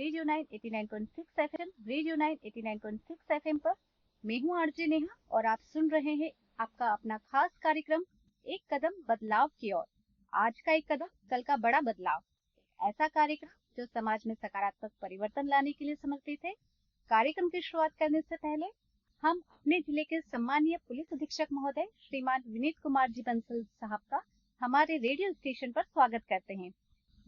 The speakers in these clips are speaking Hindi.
रेडियो 9 89.6 एफएम, रेडियो 9 89.6 एफएम पर। मैं हूं आरजे नेहा और आप सुन रहे हैं आपका अपना खास कार्यक्रम एक कदम बदलाव की ओर। आज का एक कदम, कल का बड़ा बदलाव। ऐसा कार्यक्रम जो समाज में सकारात्मक परिवर्तन लाने के लिए समर्पित है। कार्यक्रम की शुरुआत करने से पहले हम अपने जिले के सम्मानीय पुलिस अधीक्षक महोदय श्रीमान विनीत कुमार जी बंसल साहब का हमारे रेडियो स्टेशन पर स्वागत करते हैं,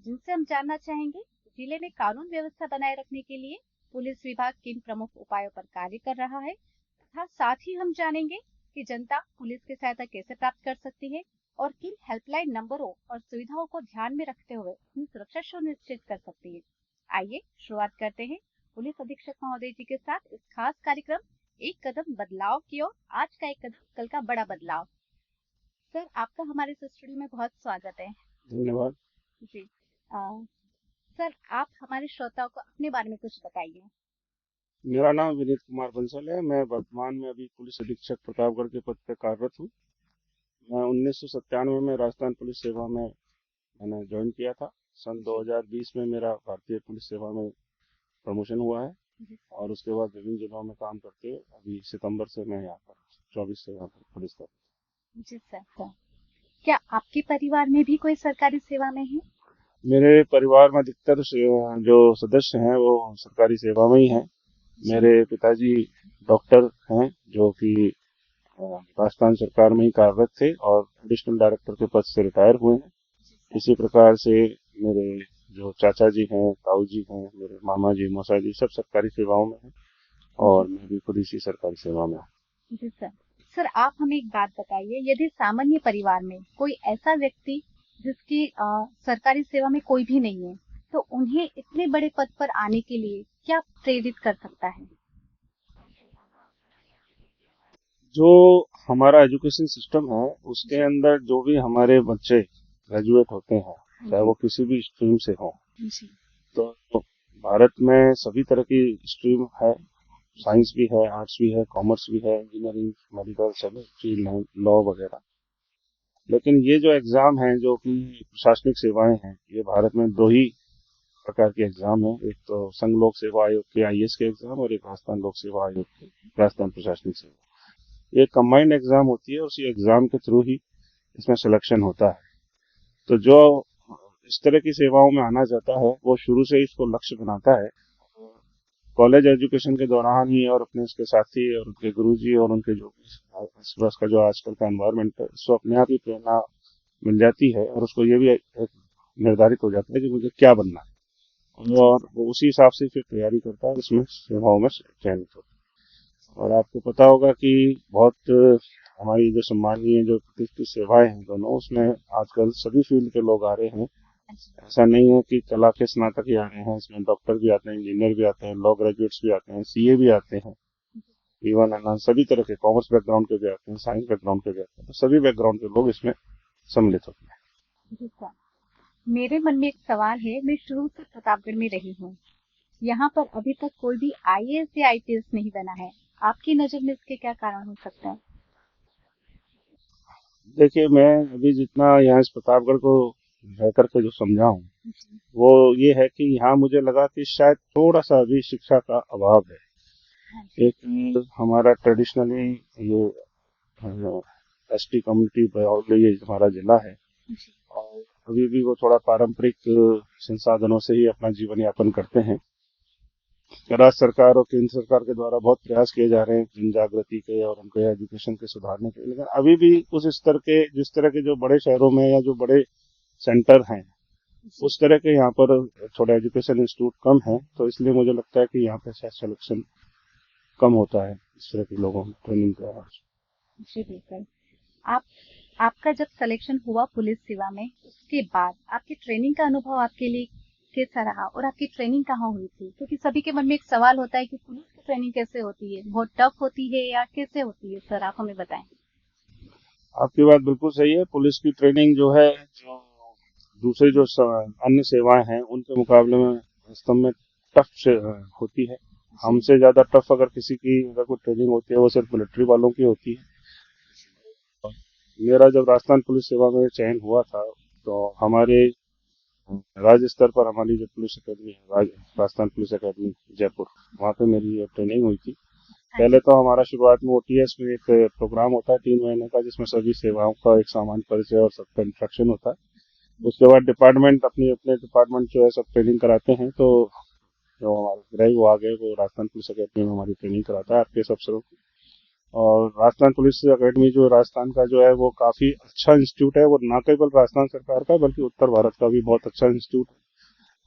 जिनसे हम जानना चाहेंगे जिले में कानून व्यवस्था बनाए रखने के लिए पुलिस विभाग किन प्रमुख उपायों पर कार्य कर रहा है, तथा साथ ही हम जानेंगे कि जनता पुलिस की सहायता कैसे प्राप्त कर सकती है और किन हेल्पलाइन नंबरों और सुविधाओं को ध्यान में रखते हुए अपनी सुरक्षा सुनिश्चित कर सकती है। आइए शुरुआत करते हैं पुलिस अधीक्षक महोदय जी के साथ इस खास कार्यक्रम एक कदम बदलाव की ओर। आज का एक कदम, कल का बड़ा बदलाव। सर, आपका हमारे स्टूडियो में बहुत स्वागत है। धन्यवाद जी। सर, आप हमारे श्रोताओं को अपने बारे में कुछ बताइए। मेरा नाम विनीत कुमार बंसल है। मैं वर्तमान में अभी पुलिस अधीक्षक प्रतापगढ़ के पद पर कार्यरत हूँ। मैं 1997 में राजस्थान पुलिस सेवा में मैंने ज्वाइन किया था। सन 2020 में मेरा भारतीय पुलिस सेवा में प्रमोशन हुआ है और उसके बाद विभिन्न जिलों में काम करते हुए अभी सितंबर से मैं यहाँ पर 24 से यहाँ पर पुलिस कर। जी सर, क्या आपके परिवार में भी कोई सरकारी सेवा में है? मेरे परिवार में अधिकतर जो सदस्य हैं वो सरकारी सेवा में ही हैं। मेरे पिताजी डॉक्टर हैं जो कि राजस्थान सरकार में ही कार्यरत थे और एडिशनल डायरेक्टर के पद से रिटायर हुए हैं। इसी प्रकार से मेरे जो चाचा जी हैं, ताऊ जी हैं, मेरे मामा जी, मौसा जी सब सरकारी सेवाओं में हैं और मैं भी खुद इसी सरकारी सेवा में हूँ। जी सर। सर, आप हमें एक बात बताइए, यदि सामान्य परिवार में कोई ऐसा व्यक्ति जिसकी सरकारी सेवा में कोई भी नहीं है, तो उन्हें इतने बड़े पद पर आने के लिए क्या प्रेरित कर सकता है? जो हमारा एजुकेशन सिस्टम है उसके अंदर जो भी हमारे बच्चे ग्रेजुएट होते हैं, चाहे वो किसी भी स्ट्रीम से हो, तो भारत में सभी तरह की स्ट्रीम है। साइंस भी है, आर्ट्स भी है, कॉमर्स भी है, इंजीनियरिंग, मेडिकल, सभी फील्ड हैं, लॉ वगैरह। लेकिन ये जो एग्जाम है जो कि प्रशासनिक सेवाएं हैं, ये भारत में दो ही प्रकार के एग्जाम है। एक तो संघ लोक सेवा आयोग के आईएएस के एग्जाम और एक राजस्थान लोक सेवा आयोग के राजस्थान प्रशासनिक सेवा। ये कंबाइंड एग्जाम होती है, उसी एग्जाम के थ्रू ही इसमें सिलेक्शन होता है। तो जो इस तरह की सेवाओं में आना चाहता है वो शुरू से इसको लक्ष्य बनाता है। कॉलेज एजुकेशन के दौरान ही और अपने उसके साथी और उनके गुरुजी और उनके जो आसपास का जो आजकल का एनवायरनमेंट है, उसको अपने आप ही प्रेरणा मिल जाती है और उसको ये भी एक निर्धारित हो जाता है कि मुझे क्या बनना है और वो उसी हिसाब से फिर तैयारी करता है, उसमें सेवाओं में चयनित होता है। और आपको पता होगा कि बहुत हमारी जो सम्मानीय जो प्रतिष्ठित सेवाएं हैं दोनों, उसमें आजकल सभी फील्ड के लोग आ रहे हैं। ऐसा नहीं है कि कला के स्नातक ही आ रहे हैं, इसमें डॉक्टर भी आते हैं, इंजीनियर भी आते हैं, लॉ ग्रेजुएट्स भी आते हैं, सीए भी आते हैं, इवन है ना सभी तरह के कॉमर्स बैकग्राउंड के भी आते हैं, साइंस बैकग्राउंड के भी आते हैं। तो सभी बैकग्राउंड के लोग इसमें सम्मिलित होते हैं। जी सर, मेरे मन में एक सवाल है। मैं शुरू से प्रतापगढ़ में रही हूँ, यहाँ पर अभी तक कोई भी आईएएस या आईपीएस नहीं बना है। आपकी नजर में इसके क्या कारण हो सकता है? देखिए, मैं अभी जितना यहाँ इस प्रतापगढ़ को रह करके जो समझा हूँ वो ये है कि यहाँ मुझे लगा कि शायद थोड़ा सा अभी शिक्षा का अभाव है। एक हमारा ट्रेडिशनली ये एसटी कम्युनिटी ये हमारा जिला है और अभी भी वो थोड़ा पारंपरिक संसाधनों से ही अपना जीवन यापन करते हैं। राज्य सरकार और केंद्र सरकार के द्वारा बहुत प्रयास किए जा रहे हैं जन जागृति के और उनके एजुकेशन के सुधारने के, लेकिन अभी भी उस स्तर के जिस तरह के जो बड़े शहरों में या जो बड़े सेंटर हैं उस तरह के यहाँ पर थोड़ा एजुकेशन इंस्टीट्यूट कम है। तो इसलिए मुझे लगता है कि यहाँ पे शायद सिलेक्शन कम होता है इस तरह के लोगों में ट्रेनिंग का। जी बिल्कुल। आप आपका जब सिलेक्शन हुआ पुलिस सेवा में, उसके बाद आपकी ट्रेनिंग का अनुभव आपके लिए कैसा रहा और आपकी ट्रेनिंग कहाँ हुई थी? क्योंकि सभी के मन में एक सवाल होता है कि पुलिस की ट्रेनिंग कैसे होती है, बहुत टफ होती है या कैसे होती है? सर, आप हमें बताएं। आपकी बात बिल्कुल सही है। पुलिस की ट्रेनिंग जो है, जो दूसरी जो अन्य सेवाएं हैं उनके मुकाबले में वास्तव में टफ से होती है। हमसे ज्यादा टफ अगर किसी की अगर कोई ट्रेनिंग होती है वो सिर्फ मिलिट्री वालों की होती है। मेरा जब राजस्थान पुलिस सेवा में चयन हुआ था तो हमारे राज्य स्तर पर हमारी जो पुलिस अकेडमी है, राजस्थान पुलिस अकेडमी जयपुर, वहाँ पे मेरी ट्रेनिंग हुई थी। पहले तो हमारा शुरुआत में ओटीएस में एक प्रोग्राम होता है 3 महीने का, जिसमें सभी सेवाओं का एक सामान्य परिचय और सबका इंस्ट्रक्शन होता है। उसके बाद डिपार्टमेंट अपने अपने डिपार्टमेंट जो है सब ट्रेनिंग कराते हैं। तो जो हमारे गृह विभाग है वो राजस्थान पुलिस अकेडमी में हमारी ट्रेनिंग कराता है आरपीएस अफसरों की। और राजस्थान पुलिस अकेडमी जो राजस्थान का जो है वो काफी अच्छा इंस्टीट्यूट है। वो न केवल राजस्थान सरकार का बल्कि उत्तर भारत का भी बहुत अच्छा इंस्टीट्यूट है।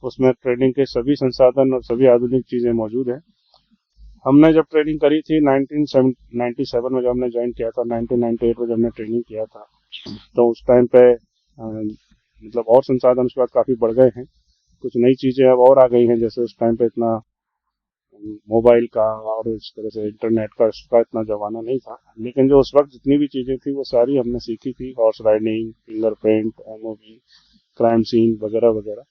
उसमें ट्रेनिंग के सभी संसाधन और सभी आधुनिक चीजें मौजूद हैं। हमने जब ट्रेनिंग करी थी 1997 में, जब हमने ज्वाइन किया था, 1998 में जब हमने ट्रेनिंग किया था, तो उस टाइम पे मतलब और संसाधन उसके बाद काफी बढ़ गए हैं। कुछ नई चीजें अब और आ गई हैं, जैसे उस टाइम पे इतना मोबाइल का और इस तरह से इंटरनेट का इसका इतना जमाना नहीं था। लेकिन जो उस वक्त जितनी भी चीजें थी वो सारी हमने सीखी थी। Horse riding, fingerprint, MOV, crime scene वगैरह वगैरह।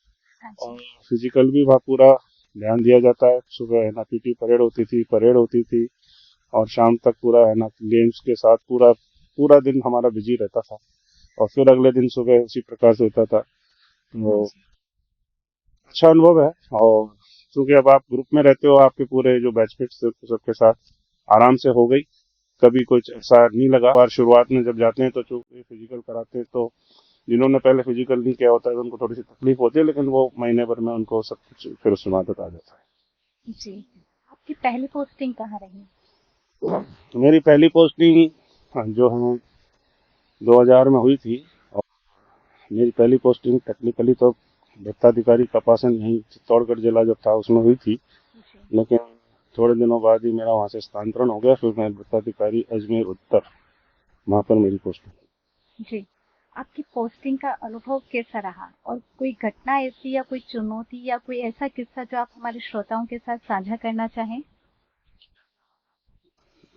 और फिजिकल भी वहाँ पूरा ध्यान दिया जाता है। सुबह है ना पीटी परेड होती थी और शाम तक पूरा है ना गेम्स के साथ पूरा पूरा दिन हमारा बिजी रहता था। और फिर अगले दिन सुबह उसी प्रकार से होता था। तो अच्छा अनुभव है। और क्योंकि अब आप ग्रुप में रहते हो, आपके पूरे जो बैचमेट्स सबके साथ आराम से हो गई, कभी कुछ ऐसा नहीं लगा। और शुरुआत में जब जाते हैं तो चूंकि फिजिकल कराते हैं, तो जिन्होंने पहले फिजिकल नहीं किया होता है उनको थोड़ी सी तकलीफ होती है, लेकिन वो महीने भर में उनको सब कुछ फिर उसमें आदत आ जाता है। जी, आपकी पहली पोस्टिंग कहाँ रही? तो मेरी पहली पोस्टिंग जो है 2000 में हुई थी। और मेरी पहली पोस्टिंग टेक्निकली तो दत्ताधिकारी कपासन यहीं चित्तौड़गढ़ जिला जब था उसमें हुई थी। लेकिन थोड़े दिनों बाद ही मेरा वहाँ से स्थानांतरण हो गया। फिर मैं दत्ताधिकारी अजमेर उत्तर, वहाँ पर मेरी पोस्टिंग। जी, आपकी पोस्टिंग का अनुभव कैसा रहा? और कोई घटना ऐसी या कोई चुनौती या कोई ऐसा किस्सा जो आप हमारे श्रोताओं के साथ साझा करना चाहें?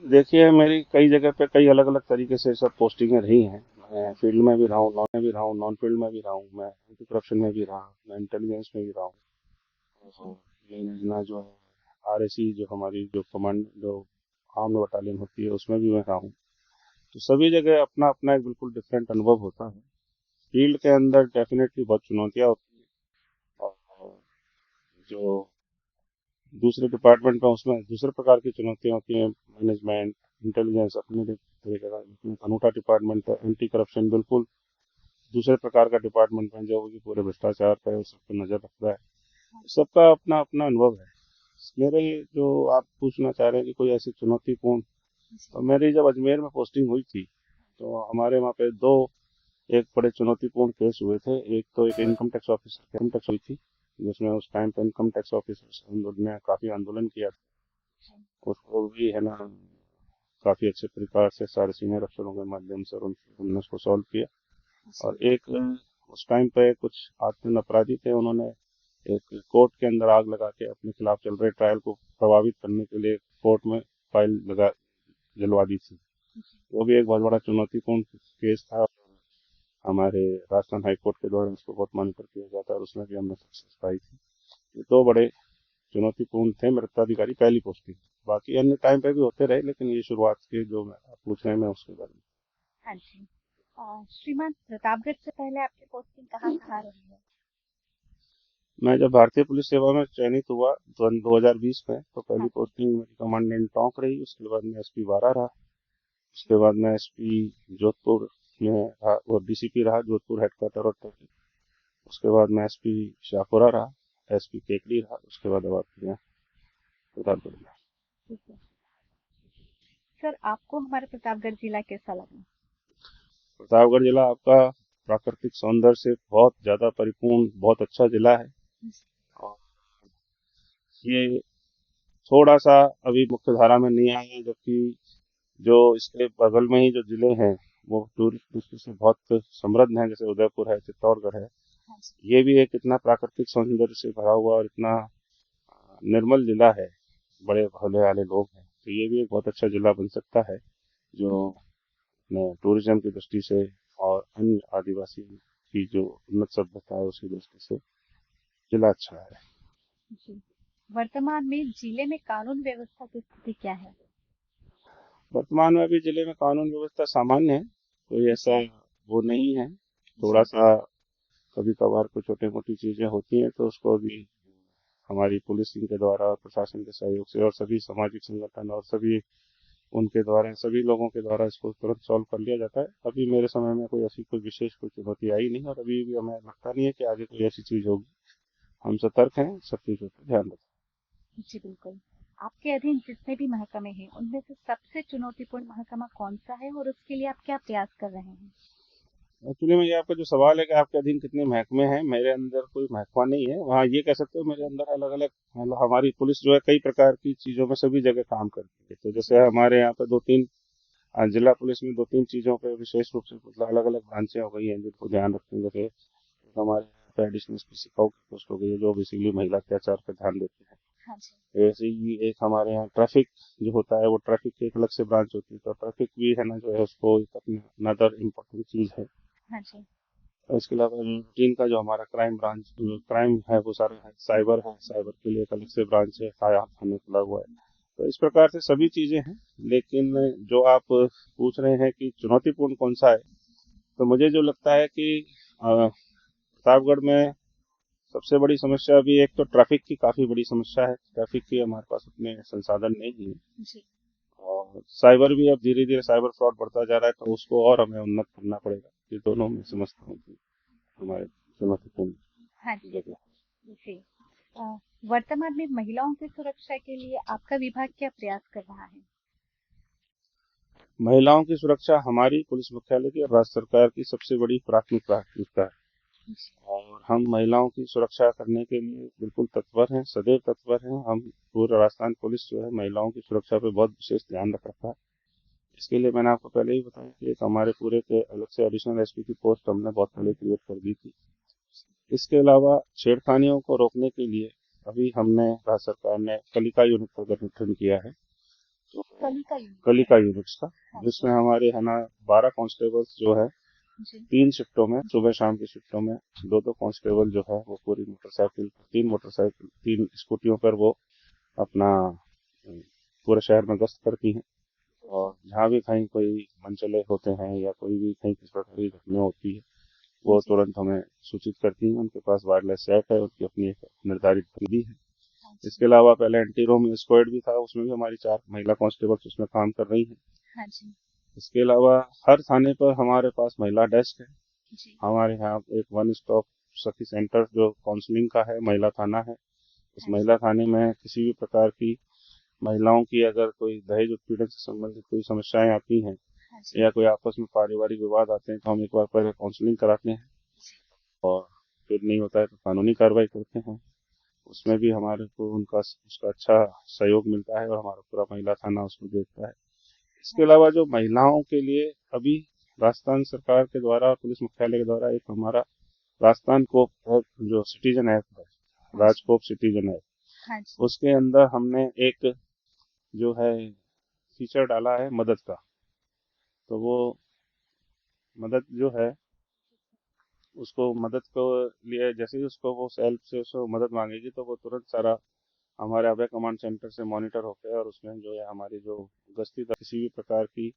देखिए, मेरी कई जगह पे कई अलग अलग तरीके से सब पोस्टिंगें रही हैं। मैं फील्ड में भी रहा हूँ, नॉन में भी रहा हूँ, नॉन फील्ड में भी रहा हूँ, मैं एंटी करप्शन में भी रहा, मैं इंटेलिजेंस में भी रहा हूँ। और ये योजना जो है आरएसी, जो हमारी जो कमांड जो आर्म्ड बटालियन होती है, उसमें भी मैं रहा हूँ। तो सभी जगह अपना अपना एक बिल्कुल डिफरेंट अनुभव होता है। फील्ड के अंदर डेफिनेटली बहुत चुनौतियाँ होती हैं। और जो दूसरे डिपार्टमेंट में उसमें दूसरे प्रकार की चुनौतियाँ होती हैं। मैनेजमेंट, इंटेलिजेंस अपने तरीके का अनूठा डिपार्टमेंट है। एंटी करप्शन बिल्कुल दूसरे प्रकार का डिपार्टमेंट है, जो कि पूरे भ्रष्टाचार पर उस पर नजर रखता है। सबका अपना अपना अनुभव है। मेरे जो आप पूछना चाह रहे हैं कि कोई ऐसी चुनौतीपूर्ण, तो मेरी जब अजमेर में पोस्टिंग हुई थी तो हमारे वहाँ पे दो एक बड़े चुनौतीपूर्ण केस हुए थे। एक तो एक इनकम टैक्स ऑफिसर की इनकम टैक्स हुई थी, जिसमें उस टाइम पे इनकम टैक्स ऑफिसर ने काफी आंदोलन किया था। उसको भी है ना काफी अच्छे प्रकार से सारे सीनियर अफसरों के माध्यम से उन्होंने उसको सॉल्व किया। और एक उस टाइम पे कुछ आत्म अपराधी थे, उन्होंने एक कोर्ट के अंदर आग लगा के अपने खिलाफ चल रहे ट्रायल को प्रभावित करने के लिए कोर्ट में फाइल लगा जलवा दी थी। वो भी एक बहुत बड़ा चुनौतीपूर्ण केस था। हमारे राजस्थान हाई कोर्ट के द्वारा उसको बहुत मॉनिटर किया जाता है और उसमें भी हमने सक्सेस पाई थी। ये दो बड़े चुनौतीपूर्ण थे मेरे अधिकारी पहली पोस्टिंग। बाकी अन्य टाइम पे भी होते रहे, लेकिन ये शुरुआत के जो आप पूछ रहे हैं मैं उसके बारे में। हाँ जी। श्रीमान, प्रतापगढ़ से पहले आपकी पोस्टिंग कहाँ कहाँ रही है? मैं जब भारतीय पुलिस सेवा में चयनित हुआ तो 2020 में, तो पहली हाँ, पोस्टिंग मेरी कमांडेंट टोंक रही। उसके बाद मैं एसपी 12 रहा। उसके बाद मैं एसपी जोधपुर में रहा और डीसीपी रहा, जोधपुर हेडक्वार्टर और ट्रैफिक। उसके बाद मैं एसपी शाहपुरा रहा, एसपी केकड़ी रहा। उसके बाद अब आपके यहाँ प्रतापगढ़ में। ठीक है। सर, आपको हमारा प्रतापगढ़ जिला कैसा लगा? प्रतापगढ़ जिला आपका प्राकृतिक सौंदर्य से बहुत ज्यादा परिपूर्ण, बहुत अच्छा जिला है। और ये थोड़ा सा अभी मुख्य धारा में नहीं आया है, जबकि जो इसके बगल में ही जो जिले हैं वो टूरिस्ट दृष्टि से बहुत समृद्ध हैं, जैसे उदयपुर है, चित्तौड़गढ़ है। ये भी एक इतना प्राकृतिक सौंदर्य से भरा हुआ और इतना निर्मल जिला है, बड़े भोले वाले लोग हैं। तो ये भी एक बहुत अच्छा जिला बन सकता है, जो टूरिज्म की दृष्टि से और अन्य आदिवासी की जो उन्नत सभ्यता है उसकी दृष्टि से जिला अच्छा है। जी। वर्तमान में जिले में कानून व्यवस्था की स्थिति क्या है? वर्तमान में अभी जिले में कानून व्यवस्था सामान्य है, कोई ऐसा वो नहीं है। थोड़ा सा कभी कभार कुछ छोटी मोटी चीजें होती हैं तो उसको भी हमारी पुलिसिंग के द्वारा, प्रशासन के सहयोग से और सभी सामाजिक संगठन और सभी उनके द्वारा, सभी लोगों के द्वारा इसको तुरंत सॉल्व कर लिया जाता है। अभी मेरे समय में कोई ऐसी कोई विशेष कोई चुनौती आई नहीं और अभी भी हमें लगता नहीं है कि आगे कोई ऐसी चीज होगी। हम सतर्क हैं, सब चीजों पर ध्यान रखें। जी बिल्कुल। आपके अधीन जितने भी महकमे हैं, उनमें से सबसे चुनौतीपूर्ण महकमा कौन सा है और उसके लिए आप क्या प्रयास कर रहे हैं? एक्चुअली में ये आपका जो सवाल है कि आपके अधीन कितने महकमे हैं, मेरे अंदर कोई महकमा नहीं है। वहाँ ये कह सकते हो मेरे अंदर अलग अलग, मतलब हमारी पुलिस जो है कई प्रकार की चीजों में सभी जगह काम करती है। तो जैसे हमारे यहाँ पे दो तीन जिला पुलिस में दो तीन चीजों पे विशेष रूप से मतलब अलग अलग ब्रांचें हो गई हैं जिनको ध्यान रखते हैं। जैसे हमारे यहाँ पे एडिशनल स्पेसिफिक पोस्ट हो गई है जो बेसिकली महिला अत्याचार पर ध्यान देती है। हाँ जी। वैसे ही एक हमारे यहाँ ट्रैफिक जो होता है, वो ट्रैफिक की एक अलग से ब्रांच होती है। तो ट्रैफिक भी है ना जो है उसको एक अपना अनदर इम्पोर्टेंट चीज है। हाँ जी। और इसके अलावा रूटीन का जो हमारा क्राइम ब्रांच, जो क्राइम है वो सारा है। साइबर है, साइबर के लिए एक अलग से ब्रांच है, थाने खुला हुआ है। तो इस प्रकार से सभी चीजें हैं। लेकिन जो आप पूछ रहे हैं कि चुनौतीपूर्ण कौन सा है, तो मुझे जो लगता है कि प्रतापगढ़ में सबसे बड़ी समस्या अभी एक तो ट्रैफिक की काफी बड़ी समस्या है। ट्रैफिक की हमारे पास उतने संसाधन नहीं है। जी। और साइबर भी अब धीरे धीरे साइबर फ्रॉड बढ़ता जा रहा है, तो उसको और हमें उन्नत करना पड़ेगा। ये दोनों में समझता हूँ कि हमारे चुनौतीपूर्ण हाँ जी। जगह। जी। वर्तमान में महिलाओं की सुरक्षा के लिए आपका विभाग क्या प्रयास कर रहा है? महिलाओं की सुरक्षा हमारी पुलिस मुख्यालय की और राज्य सरकार की सबसे बड़ी प्राथमिकता है। जी। और हम महिलाओं की सुरक्षा करने के लिए बिल्कुल तत्पर हैं, सदैव तत्पर हैं। हम पूरा राजस्थान पुलिस जो है महिलाओं की सुरक्षा पे बहुत विशेष ध्यान रख रखा है। इसके लिए मैंने आपको पहले ही बताया कि एक हमारे पूरे के अलग से एडिशनल एसपी की पोस्ट हमने बहुत पहले क्रिएट कर दी थी। इसके अलावा छेड़खानियों को रोकने के लिए अभी हमने राज्य सरकार ने कलिका यूनिट का गठन किया है। तो कलिका यूनिट। कलिका यूनिट्स का, हाँ जी। जिसमें हमारे है ना 12 कांस्टेबल्स जो है जी। 3 शिफ्टों में, सुबह शाम की शिफ्टों में दो दो कांस्टेबल जो है वो पूरी मोटरसाइकिल 3 स्कूटियों पर वो अपना पूरे शहर में गश्त करती हैं। और जहाँ भी कहीं कोई मनचले होते हैं या कोई भी कहीं किसी प्रकार की घटना होती है, वो जी। तुरंत हमें सूचित करती हैं। उनके पास वायरलेस सेट है, उनकी अपनी एक निर्धारित विधि है। हाँ इसके जी। अलावा पहले एंटी रोमिंग स्क्वाड भी था, उसमें भी हमारी 4 महिला कांस्टेबल्स उसमें काम कर रही हैं। हाँ जी। इसके अलावा हर थाने पर हमारे पास महिला डेस्क है। जी। हमारे यहाँ एक वन स्टॉप सखी सेंटर जो काउंसलिंग का है, महिला थाना है। उस हाँ जी। महिला थाने में किसी भी प्रकार की महिलाओं की अगर कोई दहेज उत्पीड़न से संबंधित कोई समस्याएं आती हैं हाँ जी। या कोई आपस में पारिवारिक विवाद आते हैं, तो हम एक बार पहले काउंसलिंग कराते हैं जी। और फिर नहीं होता है तो कानूनी कार्रवाई करते हैं। उसमें भी हमारे को उनका उसका अच्छा सहयोग मिलता है और हमारा पूरा महिला थाना उसको देखता है। इसके हाँ जी। अलावा जो महिलाओं के लिए अभी राजस्थान सरकार के द्वारा और पुलिस मुख्यालय के द्वारा एक हमारा राजस्थान कोप एक्ट जो सिटीजन एक्ट है, हाँ जी। राजकोप सिटीजन एक्ट, हाँ जी। उसके अंदर हमने एक जो है फीचर डाला है मदद का। तो वो मदद जो है, उसको मदद को लिए जैसे ही उसको वो सेल्फ से उसको मदद मांगेगी तो वो तुरंत सारा हमारे अभय कमांड सेंटर से मॉनिटर होकर और उसमें जो है हमारी जो गश्ती किसी भी प्रकार की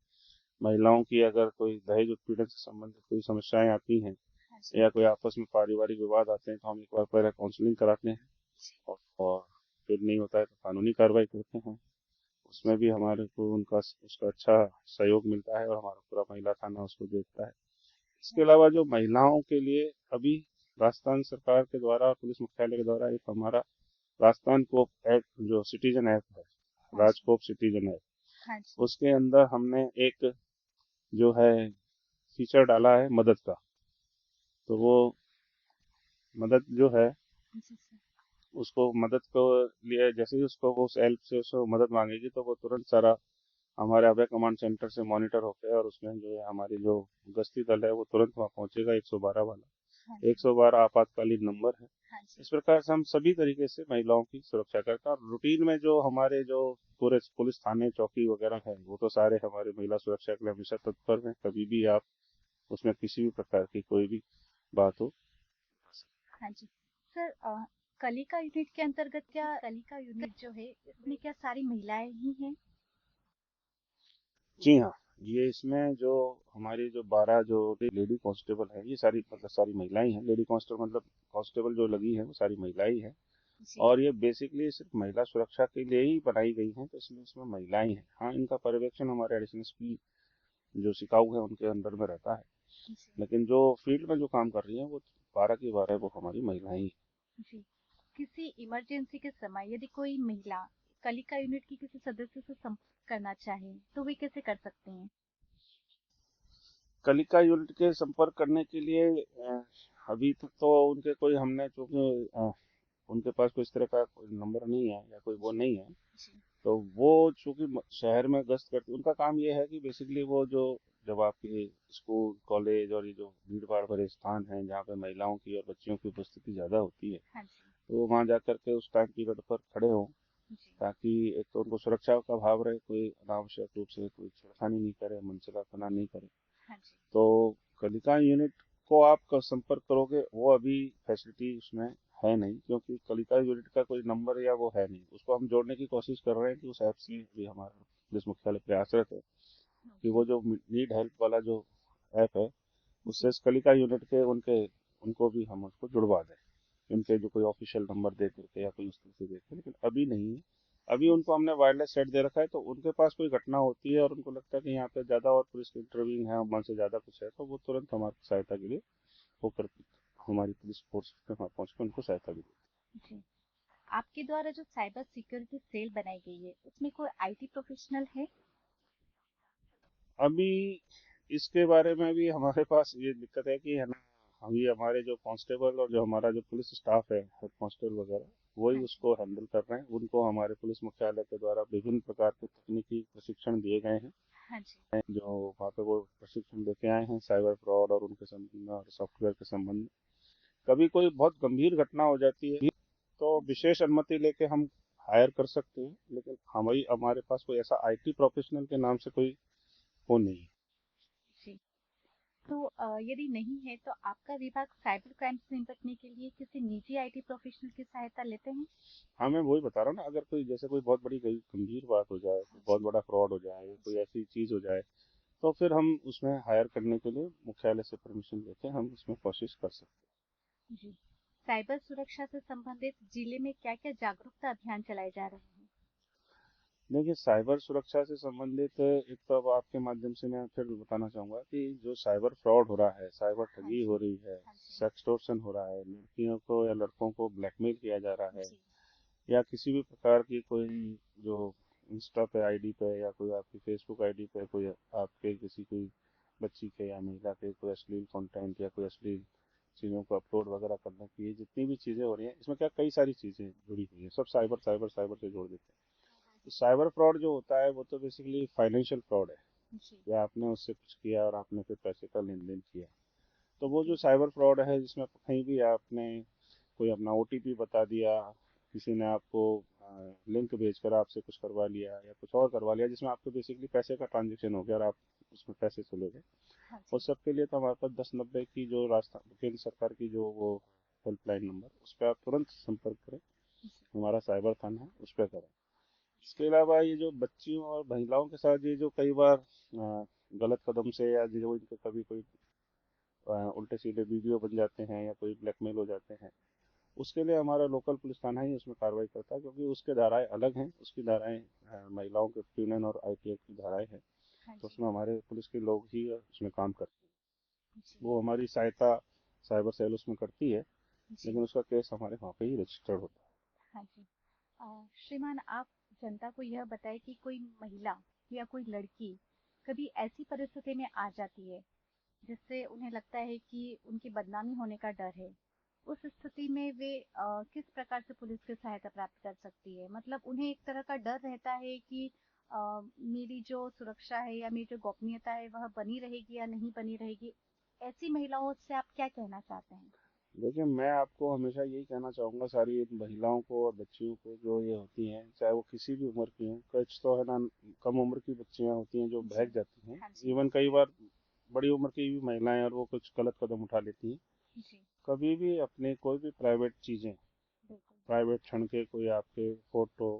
महिलाओं की अगर कोई दहेज उत्पीड़न से संबंधित कोई समस्याएं आती हैं हाँ जी। या कोई आपस में पारिवारिक विवाद आते हैं, तो हम एक बार पहले काउंसलिंग कराते हैं और फिर नहीं होता है तो कानूनी कार्रवाई करते हैं। उसमें भी हमारे को उनका उसका अच्छा सहयोग मिलता है और हमारा पूरा महिला थाना उसको देखता है। इसके अलावा जो महिलाओं के लिए अभी राजस्थान सरकार के द्वारा और पुलिस मुख्यालय के द्वारा एक हमारा राजस्थान कोप एक्ट जो सिटीजन एक्ट है, हाँ जी। राजकोप सिटीजन एक्ट, हाँ जी। उसके अंदर हमने एक जो है फीचर डाला है मदद का। तो वो मदद जो है, जी सर। उसको मदद को लिए जैसे ही उसको वो सेल्फ से उसको मदद मांगेगी तो वो तुरंत सारा हमारे अभय कमांड सेंटर से मॉनिटर होकर और उसमें जो है हमारी जो गश्ती दल है वो तुरंत वहाँ पहुंचेगा। 112 हाँ वाला जी। 112 आपातकालीन नंबर है। हाँ जी। इस प्रकार से हम सभी तरीके से महिलाओं की सुरक्षा करते हैं। और रूटीन में जो हमारे जो पूरे पुलिस थाने चौकी वगैरह है वो तो सारे हमारे महिला सुरक्षा के लिए हमेशा तत्पर हैं। कभी भी आप उसमें किसी भी प्रकार की कोई भी बात हो। हाँ जी। सर, कलिका यूनिट के अंतर्गत क्या कलिका यूनिट जो है इसमें क्या सारी महिलाएं ही हैं? जी हाँ, ये इसमें जो हमारी जो 12 जो लेडी कांस्टेबल है, ये सारी मतलब सारी महिलाएं हैं। लेडी कांस्टेबल मतलब कांस्टेबल जो लगी है वो सारी महिलाएं हैं। जी। और ये बेसिकली सिर्फ महिला सुरक्षा के लिए ही बनाई गई हैं, तो इसलिए इसमें महिलाएं हैं। हाँ, इनका पर्यवेक्षण हमारे एडिशनल एसपी जो सिकाऊ है उनके अंडर में रहता है, जी। लेकिन जो फील्ड में जो काम कर रही है वो 12 की 12 वो हमारी महिलाएं ही। जी। किसी इमरजेंसी के समय यदि कोई महिला कलिका यूनिट की किसी सदस्य से संपर्क करना चाहे तो वे कैसे कर सकते हैं? कलिका यूनिट के संपर्क करने के लिए अभी तक तो उनके कोई हमने चूंकि उनके पास कोई इस तरह का कोई नंबर नहीं है या कोई वो जी। नहीं है, जी। तो वो चूंकि शहर में गश्त करती, उनका काम ये है कि बेसिकली वो जो जब आपके स्कूल कॉलेज और ये जो भीड़ भाड़ भरे स्थान हैं जहाँ पे महिलाओं की और बच्चियों की उपस्थिति ज्यादा होती है, हाँ जी। तो वो वहाँ जा करके उस टाइम पीरियड पर खड़े हों, जी। ताकि एक तो उनको सुरक्षा का भाव रहे, कोई अनावश्यक रूप से कोई छेड़खानी नहीं करे, मनचलापना नहीं करे। हाँ जी। तो कलिका यूनिट को आप संपर्क करोगे, वो अभी फैसिलिटी उसमें है नहीं, क्योंकि कलिका यूनिट का कोई नंबर या वो है नहीं। उसको हम जोड़ने की कोशिश कर रहे हैं कि उस ऐप से भी हमारा पुलिस मुख्यालय प्रयासरत है कि वो ओके। जो नीड हेल्प वाला जो ऐप है उससे जी। इस कलिका यूनिट के उनके उनको भी हम उसको जुड़वा दें, उनके जो कोई ऑफिशियल नंबर दे करके या कोई उस तरह से देते, लेकिन अभी नहीं है। अभी उनको हमने वायरलेस सेट दे रखा है, तो उनके पास कोई घटना होती है और उनको लगता है कि यहाँ पे ज्यादा और पुलिस की इंटरव्यू है, मन से ज्यादा कुछ है, तो वो तुरंत हमारी सहायता के लिए होकर हमारी पुलिस फोर्स के वहाँ पहुंच कर उनको सहायता भी देती जी। आपके द्वारा जो साइबर सिक्योरिटी सेल बनाई गई है उसमें कोई आईटी प्रोफेशनल है? है। अभी इसके बारे में भी हमारे पास ये दिक्कत है कि है ना, अभी हमारे जो कांस्टेबल और जो हमारा जो पुलिस स्टाफ है, हेड कांस्टेबल वगैरह, वही हाँ जी। उसको हैंडल कर रहे हैं। उनको हमारे पुलिस मुख्यालय के द्वारा विभिन्न प्रकार के तकनीकी प्रशिक्षण दिए गए हैं, हाँ जी। जो वहाँ पे वो प्रशिक्षण देके आए हैं साइबर फ्रॉड और उनके संबंध और सॉफ्टवेयर के संबंध में। कभी कोई बहुत गंभीर घटना हो जाती है तो हाँ जी। विशेष अनुमति लेके हम हायर कर सकते हैं, लेकिन हमारी हमारे पास कोई ऐसा आईटी प्रोफेशनल के नाम से कोई वो नहीं है। जी। तो यदि नहीं है तो आपका विभाग साइबर क्राइम से निपटने के लिए किसी निजी आईटी प्रोफेशनल की सहायता लेते हैं? हाँ, मैं वही बता रहा हूँ ना, अगर कोई जैसे कोई बहुत बड़ी कोई गंभीर बात हो जाए, कोई बहुत जी। बड़ा फ्रॉड हो जाए, कोई जी। ऐसी चीज हो जाए, तो फिर हम उसमें हायर करने के लिए मुख्यालय से परमिशन लेके हम इसमें कोशिश कर सकते जी। साइबर सुरक्षा से संबंधित जिले में क्या-क्या जागरूकता अभियान चलाए जा रहे हैं? हैं। देखिए, साइबर सुरक्षा से संबंधित एक तो अब आपके माध्यम से मैं फिर बताना चाहूंगा कि जो साइबर फ्रॉड हो रहा है, साइबर हाँ ठगी हो जी। रही है, हाँ जी। सेक्सटोर्शन हो रहा है, लड़कियों को या लड़कों को ब्लैकमेल किया जा रहा है, जी। या किसी भी प्रकार की कोई जो इंस्टा पे आईडी पे या कोई आपकी फेसबुक आईडी पे कोई आपके किसी कोई बच्ची के या महिला के कोई अश्लील कंटेंट या कोई अश्लील चीज़ों को अपलोड वगैरह करने की, ये जितनी भी चीज़ें हो रही हैं, इसमें क्या कई सारी चीज़ें जुड़ी हुई हैं, सब साइबर साइबर साइबर से जोड़ देते हैं। तो साइबर फ्रॉड जो होता है वो तो बेसिकली फाइनेंशियल फ्रॉड है, जी। या आपने उससे कुछ किया और आपने फिर पैसे का लेन देन किया। तो वो जो ओके। साइबर फ्रॉड है जिसमें कहीं भी आपने कोई अपना ओटीपी बता दिया, किसी ने आपको लिंक भेजकर आपसे कुछ करवा लिया या कुछ और करवा लिया, जिसमें आपको बेसिकली पैसे का ट्रांजेक्शन हो गया और आप उसमें पैसे चले गए, हाँ और जी। सबके लिए तो हमारे पास 1090 की जो राजस्थान केंद्र सरकार की जो वो हेल्पलाइन नंबर, उस पर आप तुरंत संपर्क करें। जी। हमारा साइबर थाना है, उस पर करें। इसके अलावा ये जो बच्चियों और महिलाओं के साथ ये जो कई बार गलत कदम से या जो इनके कभी कोई उल्टे सीधे वीडियो बन जाते हैं या कोई ब्लैकमेल हो जाते हैं, उसके लिए हमारा लोकल पुलिस थाना ही उसमें कार्रवाई करता है, क्योंकि उसके धाराएं अलग हैं। उसकी धाराएं महिलाओं के प्यूनन और आईटी एक्ट की धाराएं हैं, हाँ तो जी। उसमें हमारे पुलिस के लोग ही उसमें काम करते हैं। जी। वो हमारी सहायता साइबर सेल उसमें करती है, जी। लेकिन उसका केस हमारे वहाँ पे ही रजिस्टर्ड होता है। हाँ जी। श्रीमान, आप जनता को यह बताएं कि कोई महिला या कोई लड़की कभी ऐसी परिस्थिति में आ जाती है जिससे उन्हें लगता है कि उनकी बदनामी होने का डर है। उस स्थिति में वे किस प्रकार से पुलिस की सहायता प्राप्त कर सकती है? मतलब उन्हें एक तरह का डर रहता है कि मेरी जो सुरक्षा है या मेरी जो गोपनीयता है वह बनी रहेगी या नहीं बनी रहेगी। ऐसी महिलाओं से आप क्या कहना चाहते हैं? देखिए, मैं आपको हमेशा यही कहना चाहूंगा सारी महिलाओं को और बच्चियों को जो ये होती हैं, चाहे वो किसी भी उम्र की हों, कुछ तो है ना कम उम्र की बच्चियां होती हैं जो जी। बहक जाती हैं, हाँ जी। इवन कई बार बड़ी उम्र की भी महिलाएं और वो कुछ गलत कदम उठा लेती हैं। जी। कभी भी अपने कोई भी प्राइवेट चीजें, बिल्कुल। प्राइवेट क्षण के कोई आपके फोटो,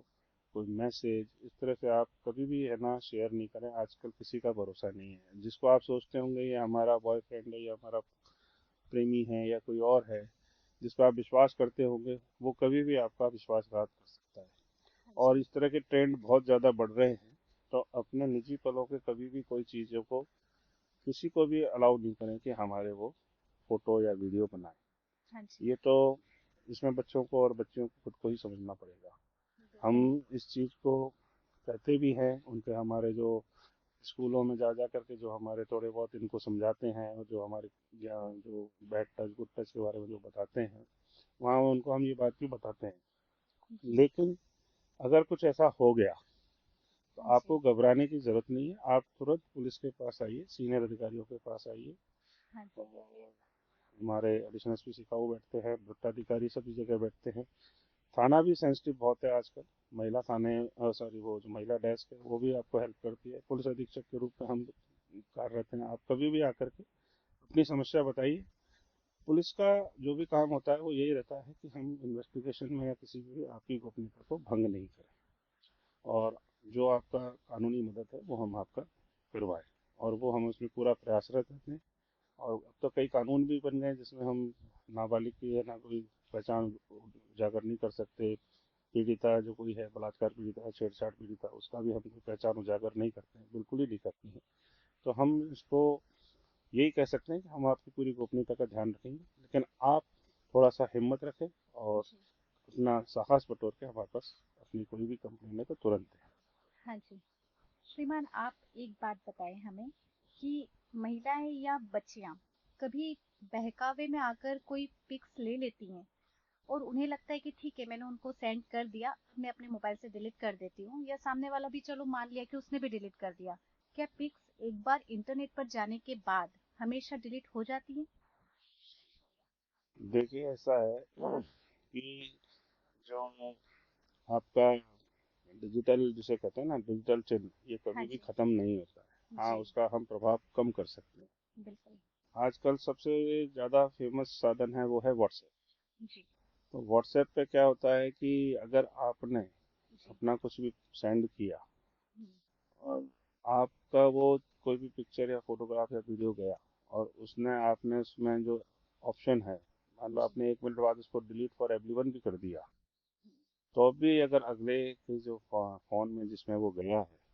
कोई मैसेज, इस तरह से आप कभी भी है ना शेयर नहीं करें। आजकल किसी का भरोसा नहीं है। जिसको आप सोचते होंगे ये हमारा बॉयफ्रेंड है या हमारा प्रेमी है या कोई और है, जिस पर आप विश्वास करते होंगे, वो कभी भी आपका विश्वासघात कर सकता है। और इस तरह के ट्रेंड बहुत ज़्यादा बढ़ रहे हैं। तो अपने निजी पलों के कभी भी कोई चीज़ों को किसी को भी अलाउ नहीं करें कि हमारे वो फोटो या वीडियो बनाए। हाँ जी। ये तो इसमें बच्चों को और बच्चियों को खुद को ही समझना पड़ेगा। हम इस चीज़ को कहते भी हैं, उनके हमारे जो स्कूलों में जा जा करके जो हमारे थोड़े बहुत इनको समझाते हैं और जो हमारे या जो बैड टच गुड टच के बारे में जो बताते हैं, वहाँ उनको हम ये बात भी बताते हैं। लेकिन अगर कुछ ऐसा हो गया तो आपको घबराने की जरूरत नहीं है। आप तुरंत पुलिस के पास आइए, सीनियर अधिकारियों के पास आइए। और हमारे एडिशनल एसपी सिखाऊ बैठते हैं, भ्रष्टाधिकारी सभी जगह बैठते हैं। थाना भी सेंसिटिव बहुत है आजकल। महिला थाने, सॉरी, वो जो महिला डेस्क है वो भी आपको हेल्प करती है। पुलिस अधीक्षक के रूप में हम कार्यरत हैं। आप कभी भी आकर के अपनी समस्या बताइए। पुलिस का जो भी काम होता है वो यही रहता है कि हम इन्वेस्टिगेशन में या किसी भी आपकी गोपनीयता को भंग नहीं करें, और जो आपका कानूनी मदद है वो हम आपका करवाएं, और वो हम उसमें पूरा प्रयासरत रहते हैं। और अब तो कई कानून भी बन गए हैं जिसमें हम नाबालिग की है ना कोई पहचान उजागर नहीं कर सकते। पीड़िता जो कोई है, बलात्कार पीड़िता है, छेड़छाड़ पीड़िता, उसका भी हम कोई पहचान उजागर नहीं करते हैं, बिल्कुल ही नहीं करते हैं। तो हम इसको यही कह सकते हैं कि हम आपकी पूरी गोपनीयता का ध्यान रखेंगे, लेकिन आप थोड़ा सा हिम्मत रखें और अपना साहस बटोर के हमारे पास अपनी कोई भी कंप्लेंट है तो तुरंत दें। हाँ जी। श्रीमान, आप एक बात बताएं हमें कि महिलाएं या बच्चियां कभी बहकावे में आकर कोई पिक्स ले लेती हैं और उन्हें लगता है कि ठीक है, मैंने उनको सेंड कर दिया, मैं अपने मोबाइल से डिलीट कर देती हूँ, या सामने वाला भी चलो मान लिया कि उसने भी डिलीट कर दिया, क्या पिक्स एक बार इंटरनेट पर जाने के बाद हमेशा डिलीट हो जाती हैं? देखिए, ऐसा है कि जो आपका डिजिटल जिसे कहते हैं ना, डिजिटल चिन्ह, ये हाँ कभी भी जी। खत्म नहीं होता है। हाँ, जी। उसका हम प्रभाव कम कर सकते हैं। बिल्कुल। आजकल सबसे ज्यादा फेमस साधन है वो है व्हाट्सएप। जी। तो व्हाट्सएप पे क्या होता है कि अगर आपने जी। अपना कुछ भी सेंड किया हम्म। और आपका वो कोई भी पिक्चर या फोटोग्राफ या वीडियो गया, और उसने आपने उसमें जो ऑप्शन है, मान लो जी। आपने 1 मिनट बाद उसको डिलीट फॉर एवरीवन भी कर दिया, तो भी अगर अगले के जो फोन में जिसमें वो गया है,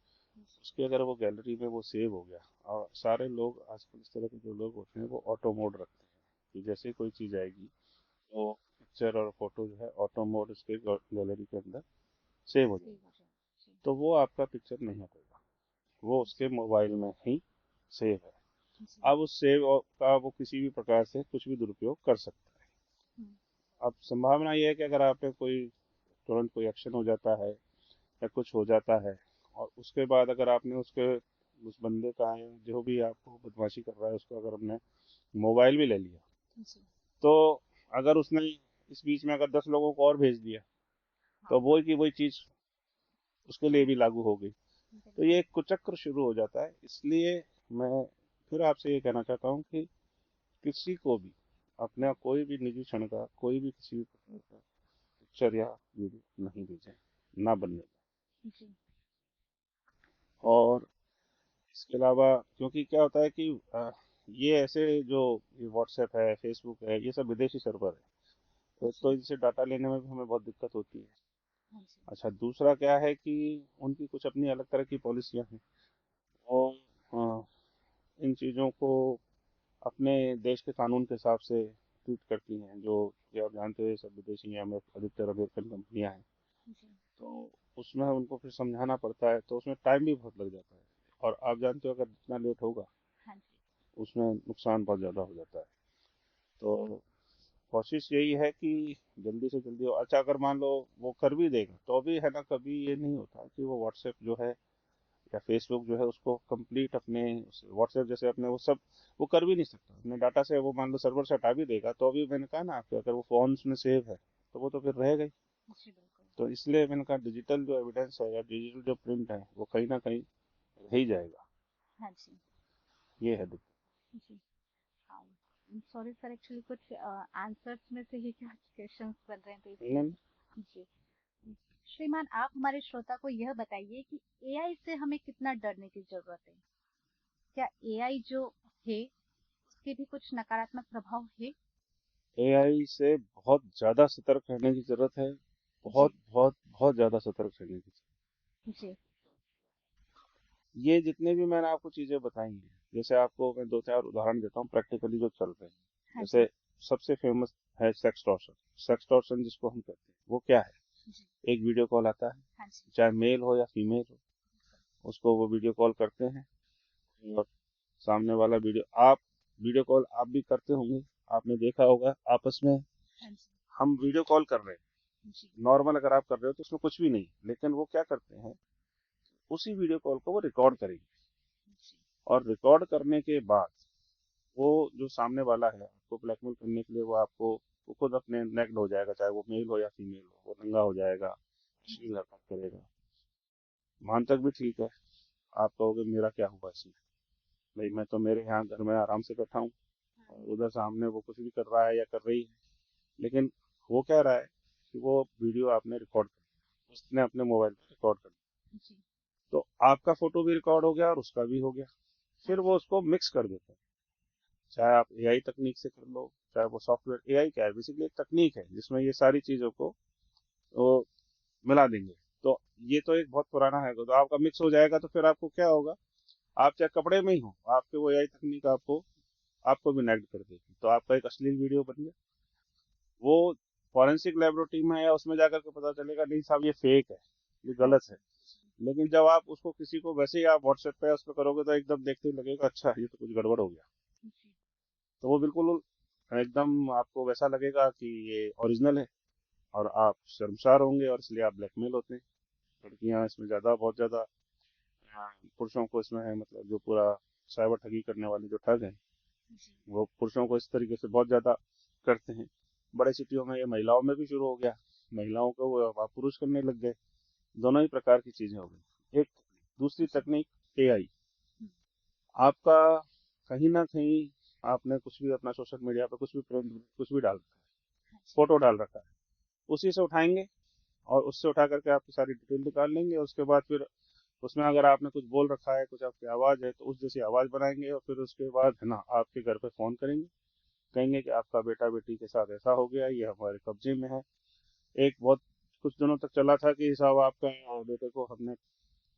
उसके अगर वो गैलरी में वो सेव हो गया। और सारे लोग आजकल इस तरह के जो लोग होते हैं वो ऑटो मोड रखते हैं कि जैसे ही कोई चीज़ आएगी तो पिक्चर और फोटो जो है ऑटो मोड उसके गैलरी के अंदर सेव हो सही जाएगा। बात है। जी। तो वो आपका पिक्चर नहीं हटेगा, वो उसके जी। मोबाइल में ही सेव है। जी। अब उस सेव का वो किसी भी प्रकार से कुछ भी दुरुपयोग कर सकता है। हम्म। अब संभावना ये है कि अगर आप पे कोई तुरंत कोई एक्शन हो जाता है या कुछ हो जाता है, और उसके बाद अगर आपने उसके उस बंदे का या जो भी आपको बदमाशी कर रहा है उसका अगर हमने मोबाइल भी ले लिया, जी। तो अगर उसने इस बीच में अगर 10 लोगों को और भेज दिया, तो हाँ। वो की वही चीज उसके लिए भी लागू हो गई। तो बिल्कुल। ये एक कुचक्र शुरू हो जाता है। इसलिए मैं फिर आपसे ये कहना चाहता हूँ कि किसी को भी अपना कोई भी निजी क्षण का कोई भी किसी भी प्रकार का पिक्चर या वीडियो नहीं भेजें, ना बनने दें। जी। और इसके अलावा, क्योंकि क्या होता है कि ये ऐसे जो ये व्हाट्सएप है, फेसबुक है, ये सब विदेशी सर्वर है, तो जी। इनसे डाटा लेने में भी हमें बहुत दिक्कत होती है। हाँ जी। अच्छा, दूसरा क्या है कि उनकी कुछ अपनी अलग तरह की पॉलिसियां हैं, और इन चीज़ों को अपने देश के कानून के हिसाब से ट्रीट करती हैं। जो कि आप जानते हैं सब विदेशी या अधिकतर अमेरिकन कंपनियां हैं। जी। तो उसमें उनको फिर समझाना पड़ता है, तो उसमें टाइम भी बहुत लग जाता है। और आप जानते हो अगर जितना लेट होगा हाँ जी। उसमें नुकसान बहुत ज़्यादा हो जाता है। तो कोशिश यही है कि जल्दी से जल्दी हो। अच्छा, अगर मान लो वो कर भी देगा तो भी है ना, कभी ये नहीं होता कि वो व्हाट्सएप जो है या फेसबुक जो है उसको कंप्लीट अपने व्हाट्सएप जैसे अपने वो सब वो कर भी नहीं सकता अपने डाटा से। वो मान लो सर्वर से हटा भी देगा तो भी मैंने कहा ना आपको, अगर वो फोन में सेव है तो वो तो फिर रहेगा ही। जी। बिल्कुल। तो इसलिए मैंने कहा डिजिटल जो एविडेंस है या डिजिटल जो प्रिंट है वो कहीं ना कहीं रह ही जाएगा। हाँ जी। ये है दिक्कत। जी। सॉरी सर, एक्चुअली कुछ आंसर्स में से ही कुछ क्वेश्चंस बन रहे हैं तो इसलिए। नहीं, जी। श्रीमान, आप हमारे श्रोता को यह बताइए कि एआई से हमें कितना डरने की जरूरत है। क्या एआई जो है उसके भी कुछ नकारात्मक प्रभाव है? एआई से बहुत ज्यादा सतर्क रहने की जरूरत है। बहुत जी। बहुत बहुत ज्यादा सतर्क रहने की जरूरत जी। है। ये जितने भी मैंने आपको चीजें बताई हैं, जैसे आपको मैं दो चार उदाहरण देता हूँ प्रैक्टिकली जो चल रहे हैं। हाँ जी। जैसे सबसे फेमस है सेक्सटॉर्शन। सेक्सटॉर्शन जिसको हम कहते हैं, वो क्या है? जी। एक वीडियो कॉल आता है, हाँ जी। चाहे मेल हो या फीमेल हो, उसको वो वीडियो कॉल करते हैं और सामने वाला वीडियो कॉल आप भी करते होंगे, आपने देखा होगा आपस में। हाँ जी। हम वीडियो कॉल कर रहे हैं, जी। नॉर्मल अगर आप कर रहे हो तो उसमें कुछ भी नहीं, लेकिन वो क्या करते हैं, उसी वीडियो कॉल को वो रिकॉर्ड करेंगे। जी। और रिकॉर्ड करने के बाद वो जो सामने वाला है आपको ब्लैकमेल करने के लिए, वो खुद अपने नेक्ड हो जाएगा, चाहे वो मेल हो या फीमेल हो, वो नंगा हो जाएगा, अश्लील हरकत करेगा। वहां तक भी ठीक है, आप कहोगे मेरा क्या हुआ इसमें, भाई मैं तो मेरे यहाँ घर में आराम से बैठा हूँ और उधर सामने वो कुछ भी कर रहा है या कर रही है। लेकिन वो कह रहा है कि वो वीडियो आपने रिकॉर्ड कर, उसने अपने मोबाइल पर रिकॉर्ड कर, जी। तो आपका फोटो भी रिकॉर्ड हो गया और उसका भी हो गया। हाँ फिर जी। वो उसको मिक्स कर देते हैं, चाहे आप एआई तकनीक से कर लो, चाहे वो सॉफ्टवेयर। एआई क्या है, बेसिकली एक तकनीक है जिसमें ये सारी चीजों को वो मिला देंगे। तो ये तो एक बहुत पुराना है, तो आपका मिक्स हो जाएगा, तो फिर आपको क्या होगा, आप चाहे कपड़े में ही हो, आपके वो एआई तकनीक आपको आपको भी नेक्ट कर देगी, तो आपका एक अश्लील वीडियो बन गया। वो फॉरेंसिक लेबोरेटरी में या उसमें जाकर के पता चलेगा नहीं साहब ये फेक है, ये हाँ गलत है। जी। लेकिन जब आप उसको किसी को वैसे ही आप व्हाट्सएप पे उस पर करोगे तो एकदम देखते ही लगेगा अच्छा ये तो कुछ गड़बड़ हो गया। जी। तो वो बिल्कुल एकदम आपको वैसा लगेगा कि ये ओरिजिनल है, और आप शर्मसार होंगे और इसलिए आप ब्लैकमेल होते हैं। लड़कियां इसमें ज्यादा, बहुत ज्यादा पुरुषों को इसमें है, मतलब जो पूरा साइबर ठगी करने वाले जो ठग हैं, जी। वो पुरुषों को इस तरीके से बहुत ज्यादा करते हैं। बड़े सिटियों में ये महिलाओं में भी शुरू हो गया, महिलाओं को वो अब पुरुष करने लग गए। दोनों ही प्रकार की चीजें हो गई। एक दूसरी जी। तकनीक एआई। हम्म। आपका कहीं ना कहीं आपने कुछ भी अपना सोशल मीडिया पर कुछ भी डाल रखा है, हाँ जी। फोटो डाल रखा है, उसी से उठाएंगे और उससे उठा करके आपकी सारी डिटेल निकाल लेंगे। उसके बाद फिर उसमें अगर आपने कुछ बोल रखा है, कुछ आपकी आवाज है, तो उस जैसी आवाज बनाएंगे और फिर उसके बाद है ना आपके घर पे फोन करेंगे, कहेंगे कि आपका बेटा बेटी के साथ ऐसा हो गया, ये हमारे कब्जे में है। एक बहुत कुछ दिनों तक चला था कि साहब आपका बेटे को हमने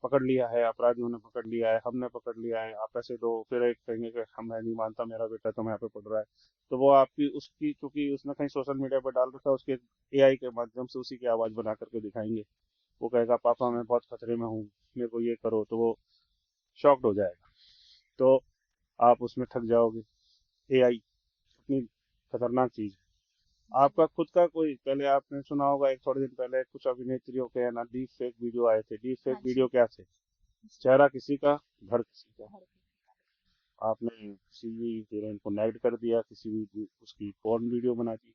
पकड़ लिया है, अपराधियों ने पकड़ लिया है, हमने पकड़ लिया है, आप पैसे दो। फिर एक कहेंगे कि हम, मैं नहीं मानता, मेरा बेटा तो यहाँ पे पढ़ रहा है। तो वो आपकी उसकी, चूंकि उसने कहीं सोशल मीडिया पर डाल रखा है, उसके एआई के माध्यम से उसी की आवाज बना करके दिखाएंगे। वो कहेगा पापा मैं बहुत खतरे में हूँ, मेरे को ये करो, तो वो शॉक्ड हो जाएगा। तो आप उसमें ठग जाओगे। एआई इतनी खतरनाक चीज है। जी। आपका खुद का कोई, पहले आपने सुना होगा एक थोड़े दिन पहले कुछ अभिनेत्रियों के है ना डीप फेक वीडियो आए थे। डीप फेक हाँ वीडियो जी। क्या थे? जी। चेहरा किसी का, घर किसी का, घर पे। आपने किसी भी हीरोइन को नेक्ड कर दिया, किसी भी उसकी पोर्न वीडियो बना दी।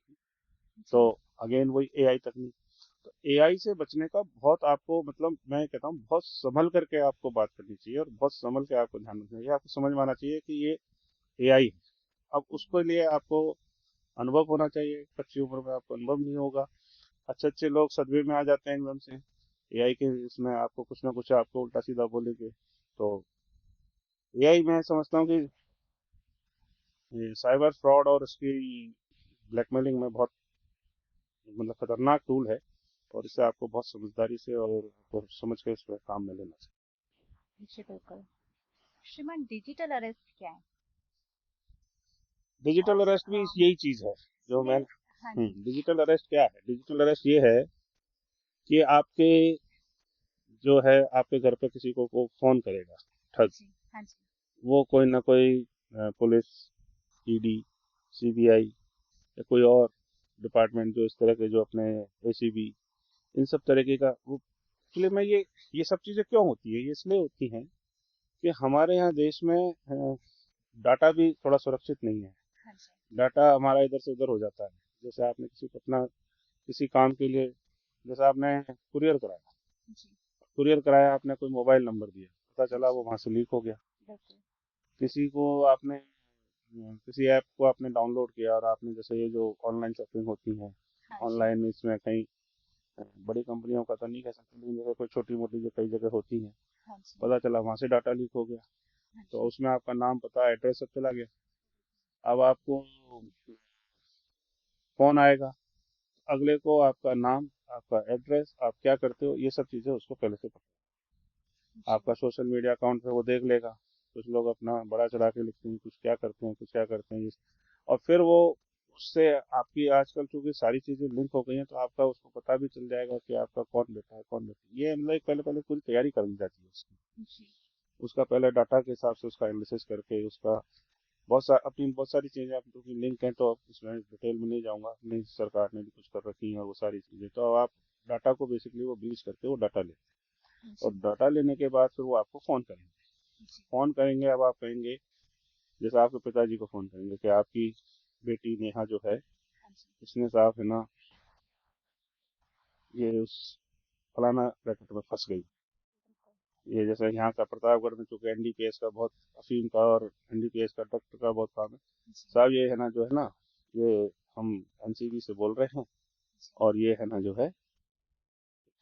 तो जी। अगेन वही एआई तकनीक। तो एआई से बचने का बहुत आपको, मतलब मैं कहता हूँ बहुत संभल करके आपको बात करनी चाहिए और बहुत संभल के आपको ध्यान रखना चाहिए। आपको समझ में आना चाहिए कि ये एआई है। अब उसके लिए आपको अनुभव होना चाहिए। कच्ची उम्र में आपको अनुभव नहीं होगा, अच्छे अच्छे लोग सदमे में आ जाते हैं एकदम से एआई के, इसमें आपको कुछ ना कुछ आपको उल्टा सीधा बोलेंगे। तो एआई मैं समझता हूँ कि ये साइबर फ्रॉड और उसकी ब्लैकमेलिंग में बहुत मतलब खतरनाक टूल है, और इससे आपको बहुत समझदारी से और आपको समझ के इस पर काम में लेना चाहिए। जी बिल्कुल। श्रीमान, डिजिटल अरेस्ट क्या है? डिजिटल और अरेस्ट भी यही चीज है जो मैं। इसमें। हाँ जी। डिजिटल अरेस्ट क्या है? डिजिटल अरेस्ट ये है कि आपके जो है, आपके घर पे किसी को फोन करेगा ठग, जी। हाँ जी। वो कोई ना कोई पुलिस, ईडी, सीबीआई या कोई और डिपार्टमेंट जो इस तरह के जो अपने एसीबी, इन सब तरीके का वो। एक्चुअली में ये सब चीजें क्यों होती है, ये इसलिए होती हैं कि हमारे यहाँ देश में डाटा भी थोड़ा सुरक्षित नहीं है। हाँ जी। डाटा हमारा इधर से उधर हो जाता है। जैसे आपने किसी को अपना किसी काम के लिए, जैसे आपने जी। कुरियर कराया, आपने कोई मोबाइल नंबर दिया, पता चला वो जी वहां से लीक हो गया। बिल्कुल। किसी को आपने किसी ऐप को आपने डाउनलोड किया और आपने, जैसे ये जो ऑनलाइन शॉपिंग होती है, हाँ जी। ऑनलाइन इसमें कहीं बड़ी कंपनियों का तो नहीं कह सकते, लेकिन जैसे कोई छोटी मोटी जो कई जगह होती हैं, हाँ जी। पता चला वहां से डाटा लीक हो गया, हाँ तो जी। उसमें आपका नाम, पता, एड्रेस सब चला गया। अब आपको फोन आएगा, अगले को आपका नाम, आपका एड्रेस, आप क्या करते हो, ये सब चीजें उसको पहले से पता, आपका सोशल मीडिया अकाउंट पे वो देख लेगा। कुछ लोग अपना बड़ा चढ़ा के लिखते हैं, कुछ क्या करते हैं, कुछ क्या करते हैं, और फिर वो उससे आपकी, आजकल चूंकि सारी चीजें लिंक हो गई हैं, तो आपका उसको पता भी चल जाएगा कि आपका कौन बेटा है, कौन बेटा है। ये मतलब पहले पहले पूरी तैयारी कर ली जाती है उसकी। जी। उसका पहले डाटा के हिसाब से उसका एनालिसिस करके, उसका अपनी बहुत सारी चीजें, आप क्योंकि लिंक है तो अब इसमें डिटेल में नहीं जाऊंगा, अपनी सरकार ने भी कुछ कर रखी है, और वो सारी चीजें, तो अब आप डाटा को बेसिकली वो ब्रीच करके वो डाटा लेते हैं, और डाटा लेने के बाद फिर वो आपको फोन करेंगे। फोन करेंगे, अब आप कहेंगे, जैसे आपके पिताजी को फोन करेंगे कि आपकी बेटी नेहा जो है, इसने साहब है ना, ये उस फलाना रैकेट में फंस गई। ये जैसे यहाँ का प्रतापगढ़ में चूंकि एनडीपीएस का बहुत, अफीम का और एनडीपीएस का डॉक्टर का बहुत काम है साहब, ये है ना जो है ना, ये हम एनसीबी से बोल रहे हैं, और ये है ना जो है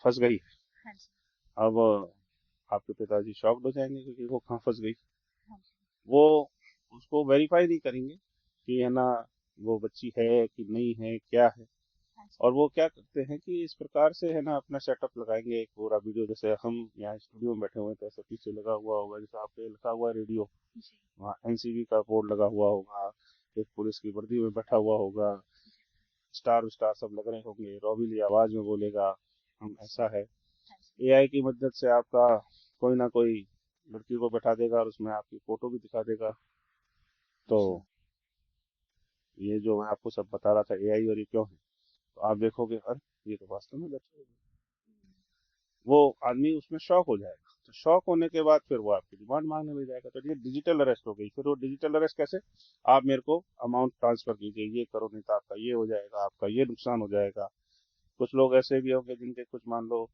फंस गई है। अब आपके पिताजी शॉक्ड हो जाएंगे, क्योंकि वो कहाँ फंस गई। वो उसको वेरीफाई नहीं करेंगे कि है ना वो बच्ची है कि नहीं है, क्या है। और वो क्या करते हैं कि इस प्रकार से है ना अपना सेटअप लगाएंगे, एक पूरा वीडियो, जैसे हम यहाँ स्टूडियो में बैठे हुए हैं, तो ऐसे पीछे लगा हुआ होगा, जैसे आपके लिखा हुआ है रेडियो, वहाँ एनसीबी का बोर्ड लगा हुआ होगा, एक पुलिस की वर्दी में बैठा हुआ होगा, स्टार स्टार सब लग रहे होंगे, रोबीली आवाज में बोलेगा, हम ऐसा है। एआई की मदद से आपका कोई ना कोई लड़की को बैठा देगा, और उसमें आपकी फोटो भी दिखा देगा। तो ये जो मैं आपको सब बता रहा था एआई और ये क्यों है, तो आप देखोगे अरे ये तो वास्तव में बच्चा है। वो आदमी उसमें शॉक हो जाएगा, तो शॉक होने के बाद फिर वो आपकी डिमांड मांगने लग जाएगा, तो ये डिजिटल अरेस्ट हो गई। फिर वो डिजिटल अरेस्ट कैसे, आप मेरे को अमाउंट ट्रांसफर कीजिए, ये करो, नहीं तो आपका ये हो जाएगा, आपका ये नुकसान हो जाएगा। कुछ लोग ऐसे भी होंगे जिनके कुछ मान लो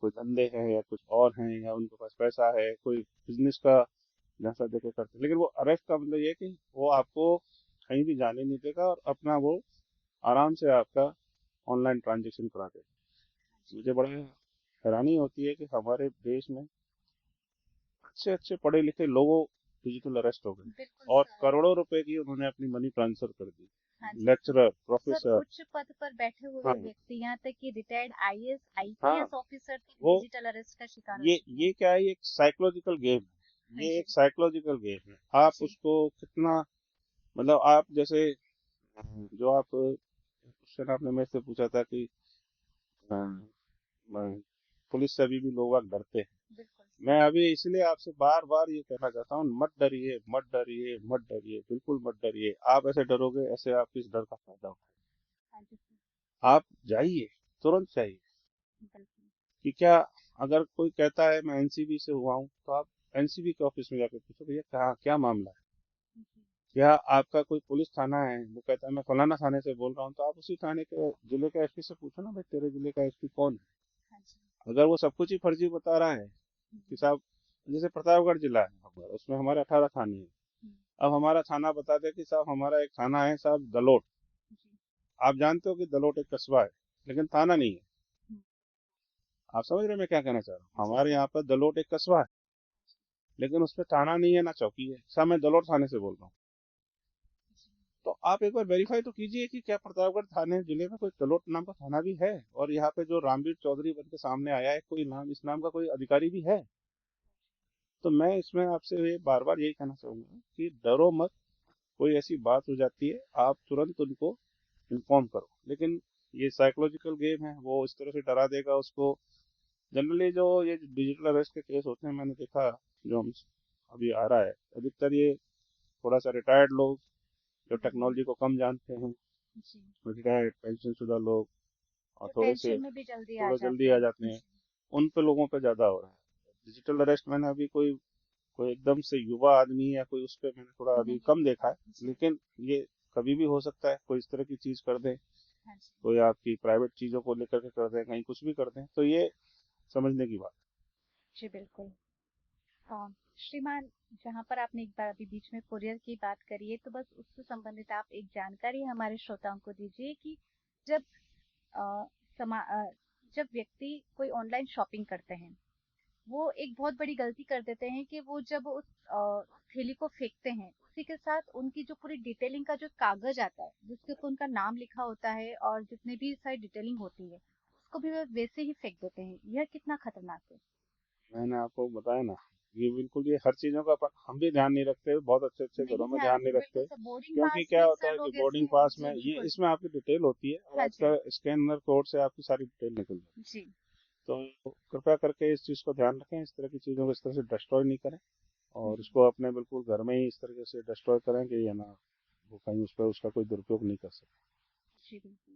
कोई धंधे हैं या कुछ और हैं, या उनके पास पैसा है, कोई बिजनेस का जैसा देखे करते, लेकिन वो अरेस्ट का मतलब ये है कि वो आपको कहीं भी जाने नहीं देगा, और अपना वो आराम से आपका ऑनलाइन ट्रांजेक्शन करा देगा। मुझे बड़ा हैरानी होती है कि हमारे देश में अच्छे अच्छे पढ़े लिखे लोगों डिजिटल अरेस्ट हो गए, और करोड़ों रुपए की उन्होंने अपनी मनी ट्रांसफर कर दी। लेक्चरर, सर प्रोफेसर, उच्च पद पर बैठे हुए हाँ व्यक्ति, यहाँ तक कि रिटायर्ड आईएएस हाँ, आईपीएस ऑफिसर तक वो डिजिटल अरेस्ट का शिकार हो ये चुके हैं। ये क्या है, ये एक साइकोलॉजिकल गेम है, ये एक साइकोलॉजिकल गेम है। आप उसको कितना, मतलब आप जैसे जो आप क्वेश्चन आपने मेरे से पूछा था कि अ, पुलिस से अभी भी लोग डरते हैं, मैं अभी इसलिए आपसे बार बार ये कहना चाहता हूँ, मत डरिए, मत डरिए, मत डरिए, बिल्कुल मत डरिए। आप ऐसे डरोगे, ऐसे आप इस डर का फायदा उठाएंगे। आप जाइए, तुरंत जाइए। कि क्या, अगर कोई कहता है मैं एनसीबी से हुआ हूँ, तो आप एनसीबी के ऑफिस में जाकर पूछो भैया क्या क्या मामला है। या आपका कोई पुलिस थाना है, वो कहता है मैं फलाना थाने से बोल रहा हूँ, तो आप उसी थाने के जिले के एसपी से पूछो ना, भाई तेरे जिले का एसपी कौन है। अगर वो सब कुछ ही फर्जी बता रहा है कि साहब, जैसे प्रतापगढ़ जिला है हमारा, उसमें हमारे 18 थाने हैं। अब हमारा थाना बता दे कि साहब हमारा एक थाना है साहब दलोट, आप जानते हो कि दलोट एक कस्बा है, लेकिन थाना नहीं है। आप समझ रहे हैं मैं क्या कहना चाह रहा हूँ, हमारे यहाँ पर दलोट एक कस्बा है, लेकिन उसमें थाना नहीं है ना चौकी है। साहब मैं दलोट थाने से बोल रहा हूँ, तो आप एक बार वेरीफाई तो कीजिए कि क्या प्रतापगढ़ थाने जिले में कोई दलोट नाम का थाना भी है, और यहाँ पे जो रामवीर चौधरी बन के सामने आया है, कोई नाम, इस नाम का कोई अधिकारी भी है। तो मैं इसमें आपसे ये बार बार यही कहना चाहूंगा कि डरो मत, कोई ऐसी बात हो जाती है आप तुरंत उनको इन्फॉर्म करो। लेकिन ये साइकोलॉजिकल गेम है, वो इस तरह से डरा देगा उसको। जनरली जो ये डिजिटल अरेस्ट के केस होते हैं, मैंने देखा जो हम अभी आ रहा है, अधिकतर ये थोड़ा सा रिटायर्ड लोग जो टेक्नोलॉजी को कम जानते हैं, रिटायर्ड पेंशन शुदा लोग, और थोड़े से में भी जल्दी थोड़ा जल्दी आ जाते हैं, उन पे लोगों पे ज्यादा हो रहा है डिजिटल अरेस्ट। मैंने अभी कोई कोई एकदम से युवा आदमी या कोई, उस पे मैंने थोड़ा अभी कम देखा है, लेकिन ये कभी भी हो सकता है, कोई इस तरह की चीज कर दे, कोई आपकी प्राइवेट चीजों को लेकर के कर दे, कहीं कुछ भी कर दे, तो ये समझने की बात। जी बिल्कुल। श्रीमान, जहाँ पर आपने एक बार अभी बीच में कुरियर की बात करी है, तो बस उससे संबंधित आप एक जानकारी हमारे श्रोताओं को दीजिए कि जब जब व्यक्ति कोई ऑनलाइन शॉपिंग करते हैं, वो एक बहुत बड़ी गलती कर देते हैं कि वो जब उस थैली को फेंकते हैं, उसी के साथ उनकी जो पूरी डिटेलिंग का जो कागज आता है जिसके ऊपर उनका नाम लिखा होता है और जितने भी सारी डिटेलिंग होती है, उसको भी वे वैसे ही फेंक देते हैं। यह कितना खतरनाक है। मैंने आपको बताया ना, ये बिल्कुल, ये हर चीजों का हम भी ध्यान नहीं रखते, बहुत अच्छे अच्छे घरों नहीं में है, ध्यान नहीं बिल्कुल रखते। सर, बोर्डिंग क्योंकि पास क्या में होता सर है कि लोग बोर्डिंग ऐसे। पास में जी ये बिल्कुल। इसमें आपकी डिटेल होती है और हाँ जी। आपका स्कैनर कोड से आपकी सारी डिटेल निकल जाती जी। है। तो कृपया करके इस चीज़ को ध्यान रखें, इस तरह की चीज़ों को इस तरह से डिस्ट्रॉय नहीं करें, और जी। उसको अपने बिल्कुल घर में ही इस तरीके से डिस्ट्रॉय करें कि ये ना, वो कहीं उस पर उसका कोई दुरुपयोग नहीं कर सके। जी बिल्कुल।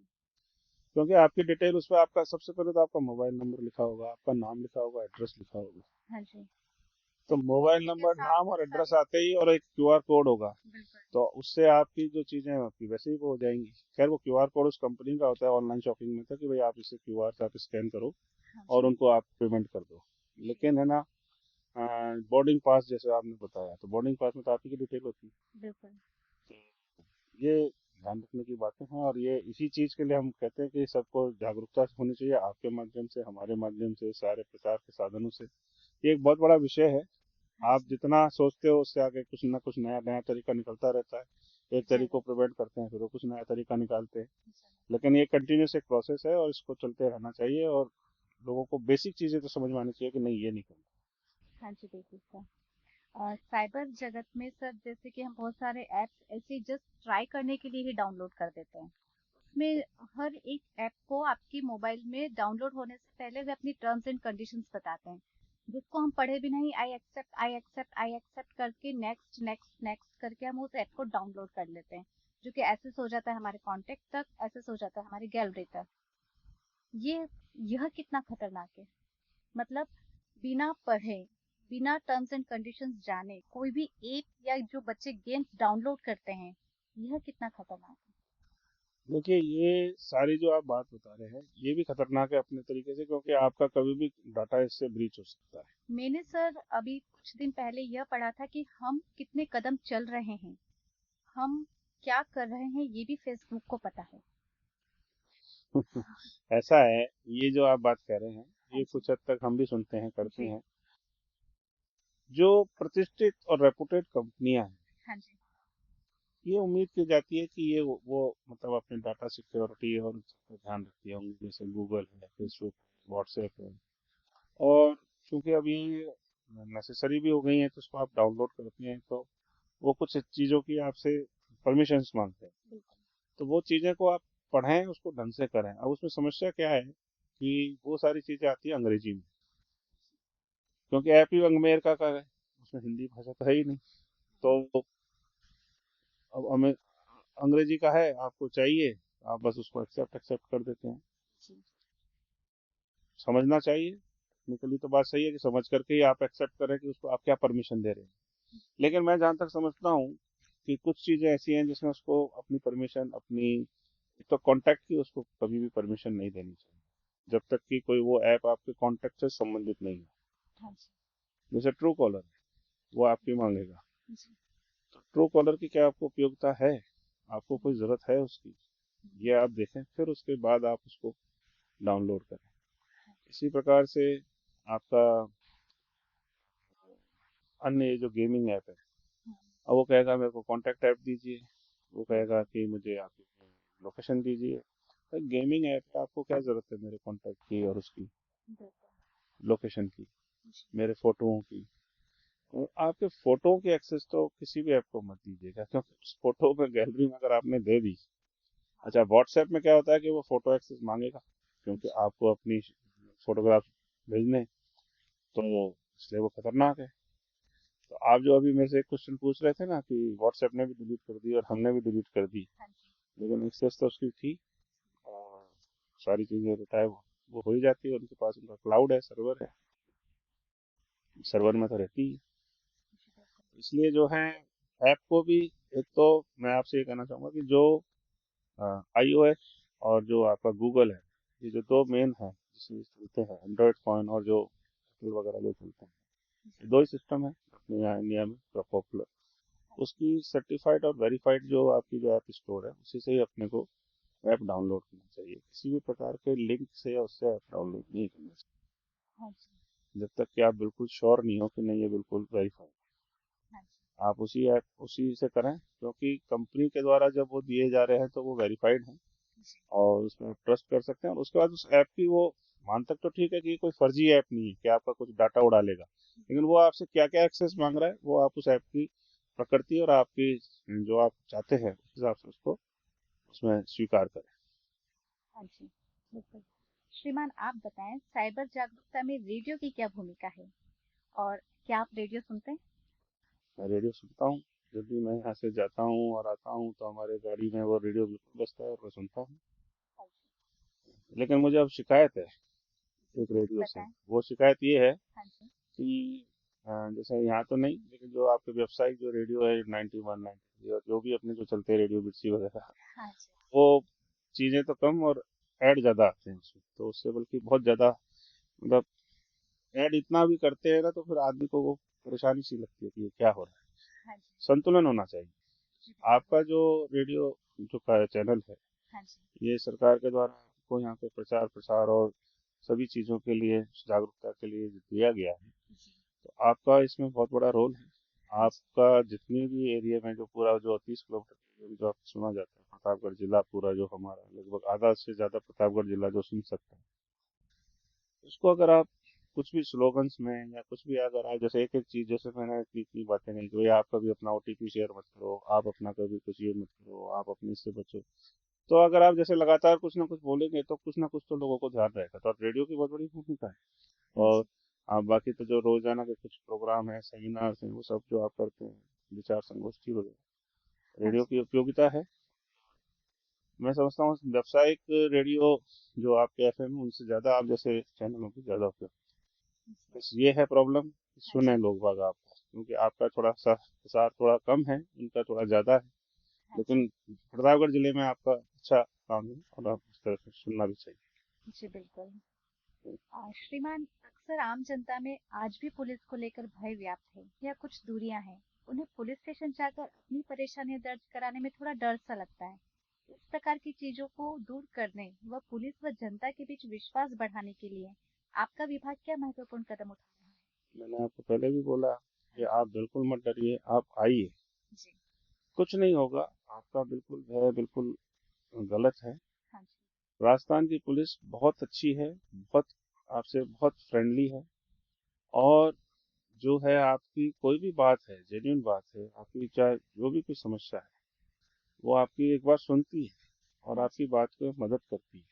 क्योंकि आपकी डिटेल उस पर, आपका सबसे पहले तो आपका मोबाइल नंबर लिखा होगा, आपका नाम लिखा होगा, एड्रेस लिखा होगा। हाँ जी। तो बिल्कुल, मोबाइल उसी के नंबर, साथ नाम वो और एड्रेस सारी। आते ही और एक क्यूआर कोड होगा, बिल्कुल। तो उससे आपकी जो चीज़ें हैं आपकी वैसे ही वो हो जाएंगी। खैर, वो क्यूआर कोड उस कंपनी का होता है ऑनलाइन शॉपिंग में, था कि भाई आप इसे क्यूआर से आप स्कैन करो हाँ और जी। उनको आप पेमेंट कर दो। जी। लेकिन है ना, बोर्डिंग पास जैसे आपने बताया, तो बोर्डिंग पास में तो आपकी डिटेल होती है। बिल्कुल। तो ये ध्यान रखने की बातें हैं, और ये इसी चीज़ के लिए हम कहते हैं कि सबको जागरूकता होनी चाहिए, आपके माध्यम से, हमारे माध्यम से, सारे प्रचार के साधनों से। ये एक बहुत बड़ा विषय है। हाँ आप जी। जितना सोचते हो उससे आगे कुछ ना कुछ नया नया तरीका निकलता रहता है। एक तरीके को जरूर। प्रिवेंट करते हैं, फिर वो कुछ नया तरीका निकालते हैं। जरूर। लेकिन ये कंटिन्यूस एक प्रोसेस है और इसको चलते रहना चाहिए, और लोगों को बेसिक चीज़ें तो समझ में आनी चाहिए कि नहीं, ये नहीं करना। हाँ जी बिल्कुल सर। साइबर जगत में सर, जैसे कि हम बहुत सारे ऐप्स ऐसे जस्ट ट्राई करने के लिए ही डाउनलोड कर देते हैं। उसमें हर एक ऐप को आपकी मोबाइल में डाउनलोड होने से पहले वे अपनी टर्म्स एंड कंडीशंस बताते हैं, जिसको हम पढ़े भी नहीं, I accept I accept I accept करके नेक्स्ट नेक्स्ट नेक्स्ट करके हम उस ऐप को डाउनलोड कर लेते हैं, जो कि एक्सेस हो जाता है हमारे कॉन्टेक्ट तक, एक्सेस हो जाता है हमारी गैलरी तक। ये यह कितना खतरनाक है। मतलब बिना पढ़े, बिना टर्म्स एंड कंडीशंस जाने कोई भी ऐप या जो बच्चे गेम्स डाउनलोड करते हैं, यह कितना खतरनाक है। देखिए, ये सारी जो आप बात बता रहे हैं ये भी खतरनाक है अपने तरीके से, क्योंकि आपका कभी भी डाटा इससे ब्रीच हो सकता है। मैंने सर अभी कुछ दिन पहले यह पढ़ा था कि हम कितने कदम चल रहे हैं, हम क्या कर रहे हैं, ये भी फेसबुक को पता है। ऐसा है, ये जो आप बात कह रहे हैं हाँ ये जी। कुछ हद तक हम भी सुनते हैं, करते जी। हैं। जो प्रतिष्ठित और रेपुटेड कंपनियां हैं, हाँ जी। ये उम्मीद की जाती है कि ये वो मतलब अपने डाटा सिक्योरिटी और उसका ध्यान रखती होंगी, जैसे गूगल है, फेसबुक है, व्हाट्सएप है। और चूंकि अब ये नेसेसरी भी हो गई है, तो उसको आप डाउनलोड करते हैं तो वो कुछ चीज़ों की आपसे परमिशंस मांगते हैं। बिल्कुल। तो वो चीज़ें को आप पढ़ें, उसको ढंग से करें। अब उसमें समस्या क्या है कि वो सारी चीज़ें आती है अंग्रेजी में, क्योंकि ऐप ही अमेरिका का है, उसमें हिंदी भाषा तो है ही नहीं। तो अब हमें अंग्रेजी का है, आपको चाहिए, आप बस उसको एक्सेप्ट एक्सेप्ट कर देते हैं। जी। समझना चाहिए, टेक्निकली तो बात सही है कि समझ करके ही आप एक्सेप्ट करें कि उसको आप क्या परमिशन दे रहे हैं। लेकिन मैं जहाँ तक समझता हूँ कि कुछ चीज़ें ऐसी हैं जिसमें उसको अपनी परमिशन, अपनी तो कांटेक्ट की उसको कभी भी परमिशन नहीं देनी चाहिए, जब तक कि कोई वो ऐप आपके कांटेक्ट से संबंधित नहीं है। हाँ जी। जैसे ट्रू कॉलर है, वो आपकी मांगेगा। जी। तो ट्रू कॉलर की क्या आपको उपयोगिता है, आपको कोई ज़रूरत है उसकी, ये आप देखें, फिर उसके बाद आप उसको डाउनलोड करें। इसी प्रकार से आपका अन्य ये जो गेमिंग ऐप है, अब वो कहेगा मेरे को कॉन्टैक्ट ऐप दीजिए, वो कहेगा कि मुझे आपकी लोकेशन दीजिए। तो गेमिंग ऐप पे आपको क्या ज़रूरत है मेरे कॉन्टैक्ट की और उसकी बिल्कुल। लोकेशन की, जी। मेरे फोटोओं की? तो आपके फोटो की एक्सेस तो किसी भी ऐप को मत दीजिएगा, क्योंकि उस फोटो में गैलरी में अगर आपने दे दी। अच्छा, व्हाट्सएप में क्या होता है कि वो फोटो एक्सेस मांगेगा, क्योंकि जी। आपको अपनी फोटोग्राफ भेजने, तो इसलिए वो खतरनाक है। तो आप जो अभी मेरे से एक क्वेश्चन पूछ रहे थे ना कि व्हाट्सएप ने भी डिलीट कर दी और हमने भी डिलीट कर दी, हाँ जी। लेकिन एक्सेस तो उसकी थी, और सारी चीज़ें बताए वो हो ही जाती है, उनके पास उनका क्लाउड है, सर्वर है, सर्वर में तो रहती ही है। जी बिल्कुल। इसलिए जो है, ऐप को भी, एक तो मैं आपसे ये कहना चाहूँगा कि जो iOS और जो आपका गूगल है, ये जो हाँ दो जी। मेन है जिसमें चलते हैं, एंड्रॉयड फोन और जो एप्पल वगैरह जो चलते हैं, जी। ये दो ही सिस्टम है अपने यहाँ इंडिया में पॉपुलर। हाँ जी। उसकी सर्टिफाइड और वेरीफाइड जो आपकी जो ऐप स्टोर है, उसी से ही अपने को ऐप डाउनलोड करना चाहिए। किसी भी प्रकार के लिंक से या उससे ऐप डाउनलोड नहीं करना चाहिए हाँ जी। जब तक कि आप बिल्कुल श्योर नहीं हो कि नहीं ये बिल्कुल वेरीफाई। हाँ जी। आप उसी से करें, क्योंकि कंपनी के द्वारा जब वो दिए जा रहे हैं तो वो वेरीफाइड हैं जी। और उसमें ट्रस्ट कर सकते हैं। और उसके बाद उस ऐप की वो मान तक तो ठीक है कि कोई फर्जी ऐप नहीं है कि आपका कुछ डाटा उड़ा लेगा, लेकिन वो आपसे क्या क्या एक्सेस मांग रहा है वो आप उस ऐप की प्रकृति और आपकी जो आप चाहते हैं उस हिसाब से उसको उसमें स्वीकार करें। हाँ जी, बिल्कुल। श्रीमान, आप बताएं, साइबर जागरूकता में रेडियो की क्या भूमिका है, और क्या आप रेडियो सुनते हैं? मैं रेडियो सुनता हूँ। जब भी मैं यहाँ से जाता हूँ और आता हूँ तो हमारे गाड़ी में वो रेडियो बिल्कुल बजता है और मैं सुनता हूँ। हाँ जी। लेकिन मुझे अब शिकायत है जी, एक रेडियो से। बताएं। वो शिकायत ये है हाँ जी। कि जैसे यहाँ तो नहीं, लेकिन जो आपके व्यावसायिक जो रेडियो है 91 93 और जो भी अपने जो चलते हैं रेडियो मिर्ची वगैरह, हाँ जी। वो चीजें तो कम और ऐड ज्यादा आते हैं उसमें, तो उससे बल्कि बहुत ज्यादा मतलब ऐड इतना भी करते हैं ना तो फिर आदमी को वो परेशानी सी लगती है कि ये क्या हो रहा है। हाँ जी। संतुलन होना चाहिए। जी, बिल्कुल। आपका जो रेडियो जो चैनल है हाँ जी। ये सरकार के द्वारा आपको यहाँ पे प्रचार प्रसार और सभी चीजों के लिए जागरूकता के लिए दिया गया है, जी। तो आपका इसमें बहुत बड़ा रोल है। हाँ जी। आपका जितनी भी एरिया में जो पूरा जो 30 किलोमीटर जो आपको सुना जाता है प्रतापगढ़ जिला पूरा जो हमारा लगभग आधा से ज्यादा प्रतापगढ़ जिला जो सुन सकता है, उसको अगर आप कुछ भी स्लोगन्स में या कुछ भी अगर आप जैसे एक एक चीज जैसे मैंने इतनी बातें नहीं कि आप कभी अपना ओटीपी शेयर मत करो, आप अपना कभी कुछ ये मत करो, आप अपने इससे बचो, तो अगर आप जैसे लगातार कुछ ना कुछ बोलेंगे तो कुछ ना कुछ तो लोगों को ध्यान रहेगा। तो रेडियो की बहुत बड़ी भूमिका है। और जी। आप बाकी तो जो रोजाना के कुछ प्रोग्राम है सेमिनार हैं वो सब जो आप करते हैं विचार संगोष्ठी वगैरह, हाँ रेडियो जी। की उपयोगिता है। मैं समझता हूँ व्यावसायिक रेडियो जो आपके एफएम है उनसे ज्यादा आप जैसे चैनलों की ज्यादा उपयोग। जी। बस ये है प्रॉब्लम, हाँ सुने जी। लोग बाग आपको, क्योंकि आपका थोड़ा सा प्रसार थोड़ा कम है उनका थोड़ा ज्यादा है। हाँ जी। लेकिन प्रतापगढ़ जिले में आपका अच्छा काम है और आप उस तरह से सुनना भी चाहिए। जी, बिल्कुल। श्रीमान, अक्सर आम जनता में आज भी पुलिस को लेकर भय व्याप्त है या कुछ दूरियां हैं। उन्हें पुलिस स्टेशन जाकर अपनी परेशानियां दर्ज कराने में थोड़ा डर सा लगता है। इस प्रकार की चीजों को दूर करने व पुलिस व जनता के बीच विश्वास बढ़ाने के लिए आपका विभाग क्या महत्वपूर्ण कदम उठा रहा है? मैंने आपको पहले भी बोला कि हाँ जी। आप बिल्कुल मत डरिए, आप आइए, जी। कुछ नहीं होगा। आपका बिल्कुल भय बिल्कुल गलत है। हाँ जी। राजस्थान की पुलिस बहुत अच्छी है, बहुत आपसे बहुत फ्रेंडली है। और जो है आपकी कोई भी बात है जेन्युइन बात है, आपकी चाहे जो भी कोई समस्या है वो आपकी एक बार सुनती है और हाँ आपकी जी। बात को मदद करती है।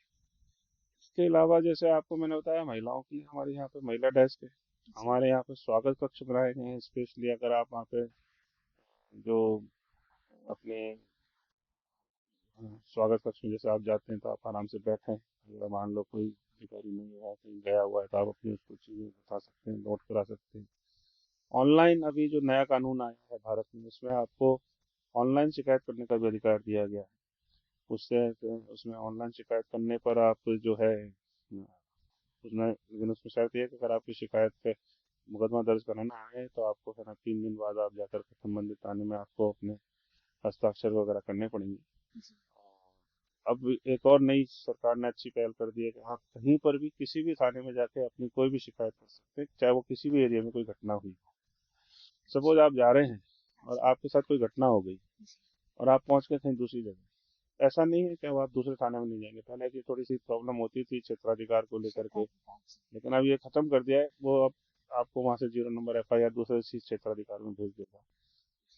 इसके अलावा जैसे आपको मैंने बताया महिलाओं के लिए हमारे यहाँ पे महिला डेस्क है। जी। हमारे यहाँ पे स्वागत कक्ष बनाए गए हैं स्पेशली। अगर आप वहाँ पे जो अपने स्वागत कक्ष में जैसे आप जाते हैं तो आप आराम से बैठें, अगर मान लो कोई अधिकारी नहीं है कहीं गया हुआ है तो आप अपनी उसको चीजें बता सकते हैं, नोट करा सकते हैं। ऑनलाइन अभी जो नया कानून आया है भारत में उसमें आपको ऑनलाइन शिकायत करने का भी अधिकार दिया गया है। उससे उसमें ऑनलाइन शिकायत करने पर आप जो है उसमें, लेकिन उसमें शर्त ये है कि अगर आपकी शिकायत पे मुकदमा दर्ज कराना है तो आपको है ना 3 दिन बाद आप जाकर के संबंधित थाने में आपको अपने हस्ताक्षर वगैरह करने पड़ेंगे। जी। अब एक और नई सरकार ने अच्छी पहल कर दी है कि आप कहीं पर भी किसी भी थाने में जाके अपनी कोई भी शिकायत कर सकते हैं, चाहे वो किसी भी एरिया में कोई घटना हुई हो। सपोज अच्छा। आप जा रहे हैं हाँ और जी। आपके साथ कोई घटना हो गई जी। और आप पहुंच गए कहीं दूसरी जगह, ऐसा नहीं है कि अब आप दूसरे थाने में नहीं जाएंगे। पहले की थोड़ी सी प्रॉब्लम होती थी क्षेत्राधिकार को लेकर के, क्षेत्राधिकार। जी। लेकिन अब ये खत्म कर दिया है। वो अब आपको वहां से 0 नंबर एफआईआर दूसरे क्षेत्राधिकार में भेज देगा।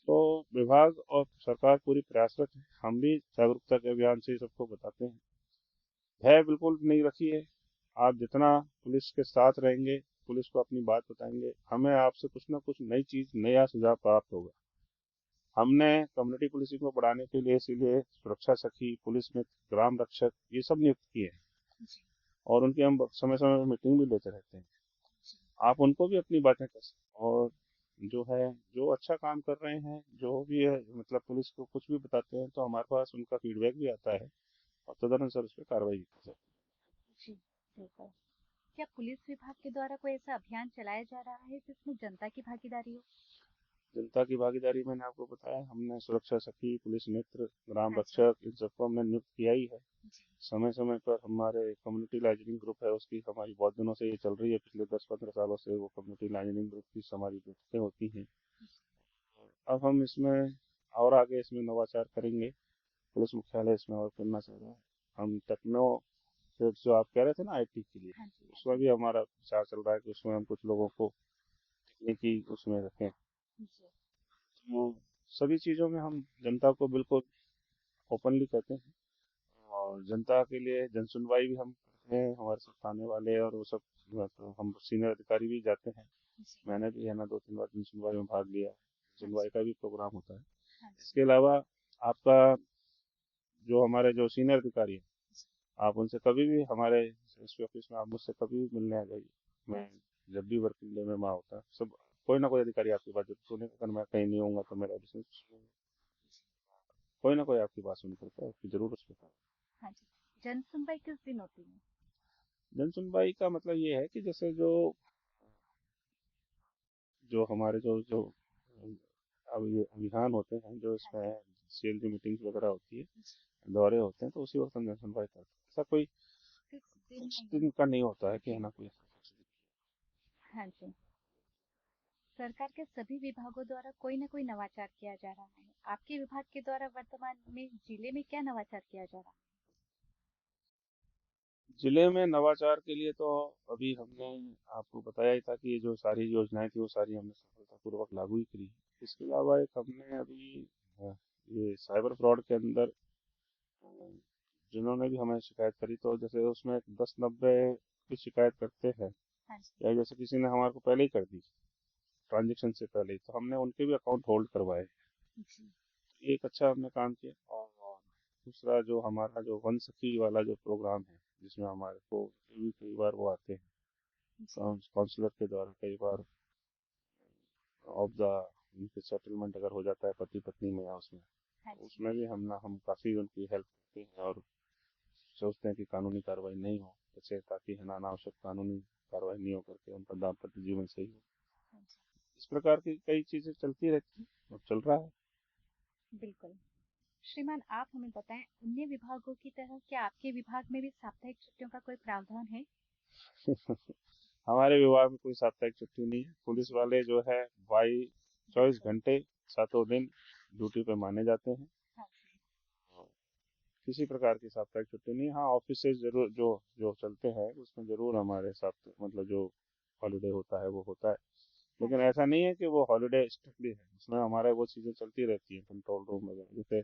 तो विभाग और सरकार पूरी प्रयासरत है, हम भी जागरूकता के अभियान से सबको बताते हैं। भय बिल्कुल नहीं रखिए। आप जितना पुलिस के साथ रहेंगे, पुलिस को अपनी बात बताएंगे, हमें आपसे कुछ ना कुछ नई चीज नया सुझाव प्राप्त होगा। हमने कम्युनिटी पुलिसिंग को बढ़ाने के लिए इसीलिए सुरक्षा सखी, पुलिस मित्र, ग्राम रक्षक ये सब नियुक्त किए हैं जी। और उनकी हम समय समय पर मीटिंग भी लेते रहते हैं। जी। आप उनको भी अपनी बातें कर सकते हैं। और जो है जो अच्छा काम कर रहे हैं जो भी है मतलब पुलिस को कुछ भी बताते हैं तो हमारे पास उनका फीडबैक भी आता है और तदनुसार उस पर कार्रवाई की जाती है। जी, बिल्कुल। क्या पुलिस विभाग के द्वारा कोई ऐसा अभियान चलाया जा रहा है जिसमें जनता की भागीदारी हो? जनता की भागीदारी मैंने आपको बताया, हमने सुरक्षा सखी, पुलिस मित्र, ग्राम हाँ जी। रक्षक, इन सबको हमने नियुक्त किया ही है। जी। समय समय पर हमारे कम्युनिटी लाइजनिंग ग्रुप है, उसकी हमारी बहुत दिनों से ये चल रही है, पिछले 10-15 सालों से वो कम्युनिटी लाइजनिंग ग्रुप की हमारी बैठकें होती हैं। अब हम इसमें और आगे इसमें नवाचार करेंगे। पुलिस मुख्यालय इसमें और करना चाह रहा है। हम टेक्नो ट्रेड जो आप कह रहे थे ना, आईटी के लिए, हाँ जी। हाँ उसमें जी। भी हमारा विचार चल रहा है कि उसमें हम कुछ लोगों को तकनीकी उसमें रखें। जी। तो सभी चीज़ों में हम जनता को बिल्कुल ओपनली कहते हैं, और जनता के लिए जन सुनवाई भी हम करते हैं। हमारे साथ आने वाले और वो सब, तो हम सीनियर अधिकारी भी जाते हैं। जी। मैंने भी है ना 2-3 बार जन सुनवाई में भाग लिया। हाँ सुनवाई जी। का भी प्रोग्राम होता है। हाँ जी। इसके अलावा आपका जो हमारे जो सीनियर अधिकारी हैं, आप उनसे कभी भी हमारे एसपी ऑफिस में आप मुझसे कभी भी मिलने आ जाइए। मैं जब भी वर्किंग डे में वहाँ होता है, सब कोई ना कोई अधिकारी आपकी बात जरूर सुनेगा। अगर मैं कहीं नहीं होऊंगा तो मेरा बिजनेस, कोई ना कोई आपकी बात सुन करके आपकी जरूर उस पर। हाँ जी। जन सुनवाई किस दिन होती है? जन सुनवाई का मतलब ये है कि जैसे जो जो हमारे जो जो अभियान होते हैं, जो हाँ जी। इसमें सीएलजी मीटिंग्स वगैरह होती है, जी। दौरे होते हैं, तो उसी वक्त हम जन सुनवाई करते हैं। ऐसा कोई फिक्स दिन कुछ नहीं दिन है। का नहीं होता है कि है जी। ना कोई ऐसा कुछ दिन। हाँ जी। सरकार के सभी विभागों द्वारा कोई न कोई नवाचार किया जा रहा है। आपके विभाग के द्वारा वर्तमान में जिले में क्या नवाचार किया जा रहा जिले में नवाचार के लिए तो अभी हमने आपको बताया ही था कि ये जो सारी योजनाएं थी वो सारी हमने सफलतापूर्वक लागू ही करी। इसके अलावा एक हमने अभी ये साइबर फ्रॉड के अंदर जिन्होंने भी हमें शिकायत करी, तो जैसे उसमें 10-90 की शिकायत करते हैं, है? हाँ जी। या जैसे किसी ने हमारे को पहले ही कर दी ट्रांजेक्शन से पहले ही, तो हमने उनके भी अकाउंट होल्ड करवाए। जी। एक अच्छा हमने काम किया। और दूसरा जो हमारा जो वन सखी वाला जो प्रोग्राम है, जिसमें हमारे को भी कई बार वो आते हैं जी। काउंसलर के द्वारा, कई बार ऑफ द उनके सेटलमेंट अगर हो जाता है पति पत्नी में या उसमें, हाँ तो जी। उसमें भी हम काफ़ी उनकी हेल्प करते हैं, और सोचते हैं कि कानूनी कार्रवाई नहीं हो, जैसे ताकि है ना अनावश्यक कानूनी कार्रवाई नहीं हो करके उनका दाम्पत्य जीवन सही हो। हाँ जी। इस प्रकार की कई चीज़ें चलती रहती हैं और चल रहा है। बिल्कुल। श्रीमान, आप हमें बताएं, अन्य विभागों की तरह क्या आपके विभाग में भी साप्ताहिक छुट्टियों का कोई प्रावधान है? हमारे विभाग में कोई साप्ताहिक छुट्टी नहीं है। पुलिस जी। वाले जो है बाई 24 बिल्कुल। घंटे सातों दिन ड्यूटी पे माने जाते हैं। हाँ जी। किसी प्रकार की साप्ताहिक छुट्टी नहीं। हाँ, ऑफिस से जरूर जो जो चलते हैं उसमें जरूर हमारे साथ मतलब जो हॉलीडे होता है वो होता है, हाँ लेकिन जी। ऐसा नहीं है कि वो हॉलीडे स्ट्रिक्टली है। उसमें हमारे वो चीज़ें चलती रहती हैं, कंट्रोल रूम वगैरह जैसे,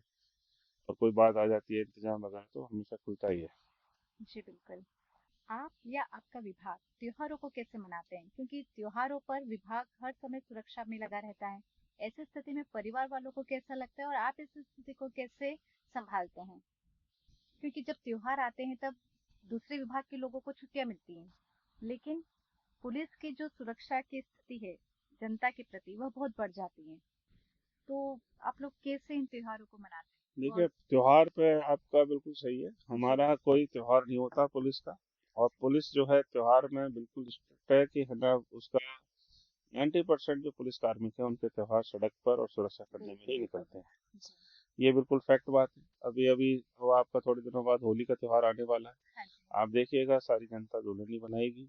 और कोई बात आ जाती है इंतजाम वगैरह, तो हमेशा खुलता ही है। जी बिल्कुल। आप या आपका विभाग त्योहारों को कैसे मनाते हैं? क्योंकि त्योहारों पर विभाग हर समय सुरक्षा में लगा रहता है। ऐसी स्थिति में परिवार वालों को कैसा लगता है और आप इस स्थिति को कैसे संभालते हैं? क्योंकि जब त्योहार आते हैं तब दूसरे विभाग के लोगों को छुट्टियां मिलती हैं, लेकिन पुलिस की जो सुरक्षा की स्थिति है जनता के प्रति वह बहुत बढ़ जाती है। तो आप लोग कैसे इन त्योहारों को मनाते हैं? देखिए, और त्योहार पे आपका बिल्कुल सही है। जी। हमारा कोई त्योहार नहीं होता पुलिस का। और पुलिस जो है त्योहार में बिल्कुल स्ट्रिक्ट है कि है ना, उसका 90% जो पुलिस कार्मिक है उनके त्योहार सड़क पर और सुरक्षा करने में बिल्कुल ही बिल्कुल। निकलते हैं। जी। ये बिल्कुल फैक्ट बात है। अभी अभी वो आपका थोड़े दिनों बाद होली का त्योहार आने वाला है। हाँ जी। आप देखिएगा सारी जनता दुल्हनी बनाएगी,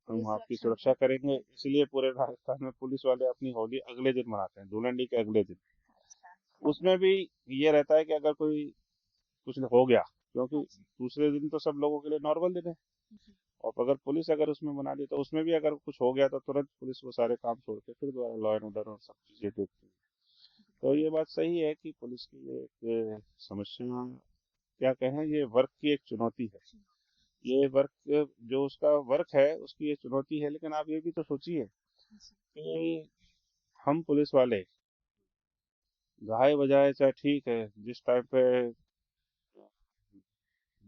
हम पुलिस आपकी सुरक्षा में सुरक्षा रहेगी। करेंगे। इसलिए पूरे राजस्थान में पुलिस वाले अपनी होली अगले दिन मनाते हैं, दुल्हनी के अगले दिन। अच्छा। उसमें भी ये रहता है कि अगर कोई कुछ हो गया, हाँ क्योंकि जी। दूसरे दिन तो सब लोगों के लिए नॉर्मल दिन है, जी। और अगर पुलिस अगर उसमें बना दी तो उसमें भी अगर कुछ हो गया तो तुरंत पुलिस वो सारे काम छोड़ के फिर दोबारा लॉ एंड ऑर्डर और सब चीजें देखती है। तो बिल्कुल। ये बात सही है कि पुलिस की ये एक समस्या, क्या कहें, ये वर्क की एक चुनौती है। जी। ये वर्क जो उसका वर्क है उसकी ये चुनौती है। लेकिन आप ये भी तो सोचिए जी। कि हम पुलिस वाले गाए बजाए चाहे ठीक है, जिस टाइम पे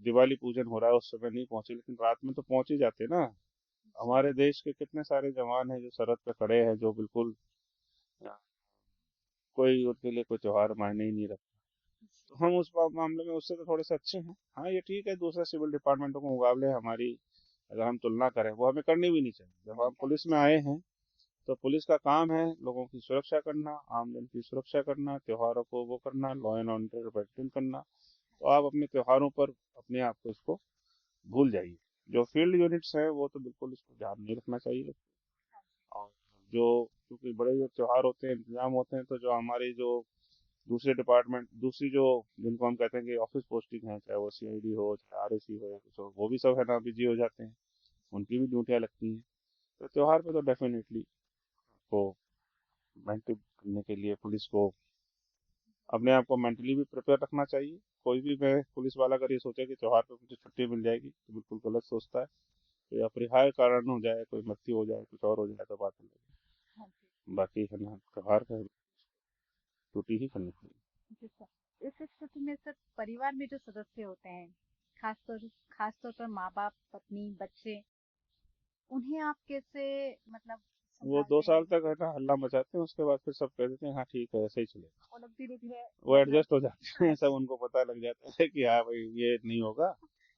दिवाली पूजन हो रहा है उस समय नहीं पहुंचे, लेकिन रात में तो पहुंच ही जाते ना। जी। हमारे देश के कितने सारे जवान हैं जो सरहद पे खड़े हैं, जो बिल्कुल कोई उनके लिए कोई त्योहार मायने ही नहीं रखता। जी। तो हम उस मामले में उससे तो थोड़े से अच्छे हैं। हाँ, ये ठीक है, दूसरे सिविल डिपार्टमेंटों के मुकाबले हमारी अगर हम तुलना करें, वो हमें करनी भी नहीं चाहिए। जब नहीं हम करनी पुलिस में चाहिए। आए हैं तो पुलिस का काम है लोगों की सुरक्षा करना, आमजन की सुरक्षा करना, त्योहारों को वो करना, लॉ एंड ऑर्डर मेंटेन करना। तो आप अपने त्योहारों पर अपने आप को इसको भूल जाइए। जो फील्ड यूनिट्स हैं वो तो बिल्कुल इसको ध्यान नहीं रखना चाहिए। और जो क्योंकि बड़े जो त्योहार होते हैं, इंतजाम होते हैं, तो जो हमारी जो दूसरे डिपार्टमेंट, दूसरी जो जिनको हम कहते हैं कि ऑफिस पोस्टिंग है, चाहे वो सीआईडी हो, चाहे आरएसी हो या कुछ हो, वो भी सब है ना बिजी हो जाते हैं, उनकी भी ड्यूटियाँ लगती हैं। तो त्योहार पे तो डेफिनेटली को मेंटेन करने के लिए पुलिस को अपने आप को मेंटली भी प्रिपेयर रखना चाहिए। कोई भी मैं पुलिस वाला अगर ये सोचे कि त्योहार पे मुझे छुट्टी मिल जाएगी तो बिल्कुल गलत सोचता है। कोई अपरिहार्य कारण हो जाए, कोई मृत्यु हो जाए, कुछ और हो जाए तो बात अलग है। हाँ जी। बाकी है ना त्योहार का ड्यूटी ही करनी चाहिए। जी सर, इस स्थिति में सर परिवार में जो सदस्य होते हैं, खास तौर पर माँ बाप, पत्नी, बच्चे, उन्हें आप कैसे मतलब वो दो संभालते साल हैं? तक है ना हल्ला मचाते हैं, उसके बाद फिर सब कह देते हैं हाँ ठीक है ऐसे ही चलेगा। वो लोग धीरे धीरे वो मतलब। एडजस्ट हो जाते हैं, हाँ सब जी। उनको पता लग जाता है कि हाँ भाई ये नहीं होगा,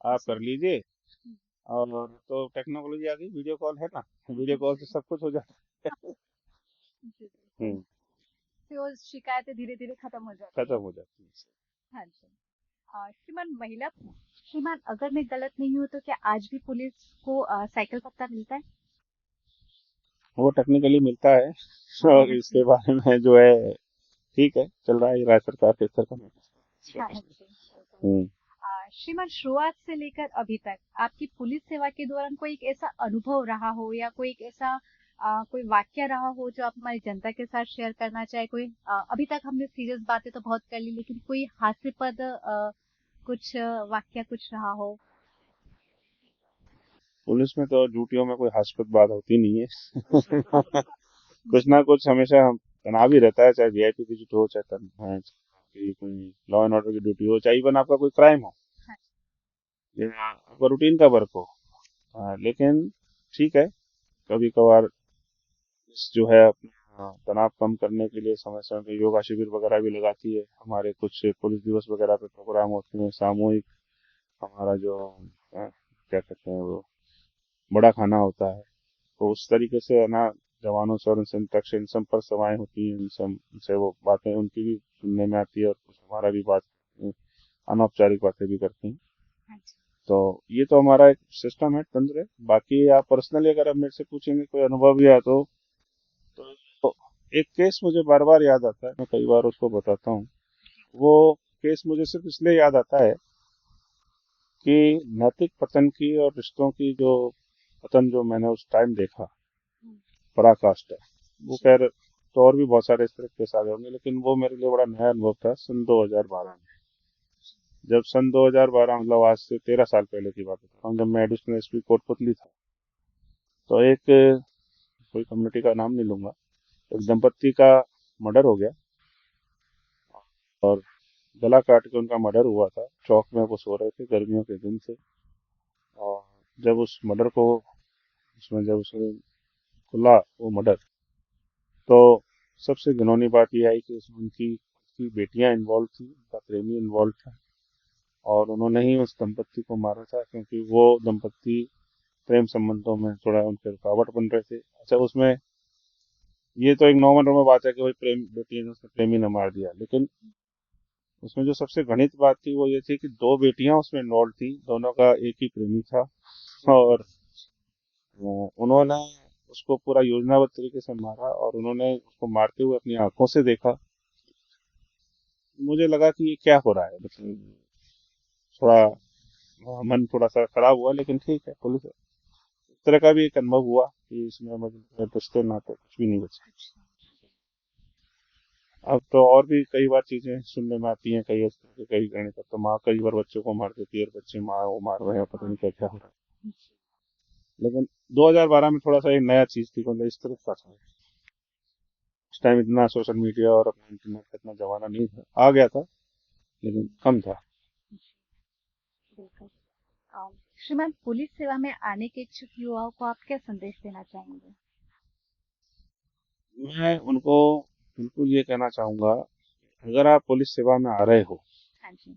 आप कर जी। लीजिए। हम्म, और तो टेक्नोलॉजी आ गई, वीडियो कॉल है ना, वीडियो कॉल से जी। सब कुछ हो जाता है। जी बिल्कुल। हम्म, फिर वो शिकायतें धीरे धीरे खत्म हो जाती खत्म हैं। हो जाती है। हाँ जी। श्रीमान, अगर मैं गलत नहीं हूँ तो क्या आज भी पुलिस को साइकिल पत्ता मिलता है? वो टेक्निकली मिलता है। और हाँ इसके जी। बारे में जो है ठीक है, चल रहा है, राज्य सरकार के स्तर पर। हाँ जी बिल्कुल। हम्म। श्रीमान, शुरुआत से लेकर अभी तक आपकी पुलिस सेवा के दौरान कोई एक ऐसा अनुभव रहा हो या कोई एक ऐसा कोई वाक्य रहा हो जो आप हमारी जनता के साथ शेयर करना चाहे? कोई अभी तक हमने सीरियस बातें तो बहुत कर ली, लेकिन कोई हास्यास्पद कुछ वाक्य कुछ रहा हो? पुलिस में तो ड्यूटियों में कोई हास्यास्पद बात होती नहीं है। कुछ ना कुछ हमेशा तनाव ही रहता है, चाहे वीआईपी की ड्यूटी हो, चाहे कि कोई लॉ एंड ऑर्डर की ड्यूटी हो, चाहे इवन आपका कोई क्राइम हो हाँ या आपका रूटीन का वर्क हो। हाँ, लेकिन ठीक है, कभी कभार जो है अपना तनाव कम करने के लिए समय समय पे योगा शिविर वगैरह भी लगाती है। हमारे कुछ पुलिस दिवस वगैरह पे प्रोग्राम होते हैं सामूहिक। हमारा जो क्या कहते हैं वो बड़ा खाना होता है, तो उस तरीके से है ना जवानों से और उनसे इंटरेक्शन, संपर्क सभाएं होती हैं, उनसे वो बातें उनकी भी सुनने में आती है और कुछ हमारा भी बात अनौपचारिक बातें भी करते हैं। हाँ जी। तो ये तो हमारा एक सिस्टम है, तंत्र है। बाकी आप पर्सनली अगर आप मेरे से पूछेंगे कोई अनुभव या तो एक केस मुझे बार बार याद आता है, मैं कई बार उसको बताता हूँ। वो केस मुझे सिर्फ इसलिए याद आता है कि नैतिक पतन की और रिश्तों की जो पतन जो मैंने उस टाइम देखा, हम्म, पराकाष्ठा। वो जी। खैर तो और भी बहुत सारे इस तरह के केस आ गए होंगे, लेकिन वो मेरे लिए बड़ा नया अनुभव था सन 2012 में। जब सन 2012 मतलब आज से 13 साल पहले की बात बता रहा हूँ, जब मैं एडिशनल एसपी कोटपुतली था, तो एक कोई कम्युनिटी का नाम नहीं लूंगा, एक दंपत्ति का मर्डर हो गया। और गला काट के उनका मर्डर हुआ था, चौक में वो सो रहे थे, गर्मियों के दिन थे। और जब उस मर्डर को उसमें जब उसने खुला वो मर्डर, तो सबसे घिनौनी बात यह आई कि उसमें उनकी उसकी बेटियां इन्वॉल्व थी, उनका प्रेमी इन्वॉल्व था। और उन्होंने ही उस दंपत्ति को मारा था, क्योंकि वो दंपत्ति प्रेम संबंधों में थोड़ा उनके रुकावट बन रहे थे। अच्छा, उसमें ये तो एक नॉर्मल नॉर्मल बात है कि भाई प्रेम बेटी ने उसने प्रेमी ने मार दिया, लेकिन उसमें जो सबसे घृणित बात थी वो ये थी कि दो बेटियां उसमें इन्वॉल्व थी, दोनों का एक ही प्रेमी था। और उन्होंने उसको पूरा योजनाबद्ध तरीके से मारा और उन्होंने उसको मारते हुए अपनी आंखों से देखा। मुझे लगा कि ये क्या हो रहा है, मतलब थोड़ा मन थोड़ा सा खराब हुआ, लेकिन ठीक है, पुलिस इस तरह का भी एक अनुभव हुआ कि इसमें मतलब रिश्ते नाते कुछ भी नहीं बचे। अच्छा। अब तो और भी कई बार चीजें सुनने में आती हैं, कई इस तरह के कई गणित, अब तो माँ कई बार बच्चों को मार देती है और बच्चे माँ वो मार रहे हैं, पता हाँ। नहीं क्या क्या हो रहा है। लेकिन 2012 में थोड़ा सा एक नया चीज थी, मतलब इस तरह का था। उस टाइम इतना सोशल मीडिया और अपना इंटरनेट का इतना जमाना नहीं था, आ गया था लेकिन कम था। जी बिल्कुल। श्रीमान, पुलिस सेवा में आने के इच्छुक युवाओं को आप क्या संदेश देना चाहेंगे? मैं उनको बिल्कुल ये कहना चाहूंगा, अगर आप पुलिस सेवा में आ रहे हो, हाँ जी।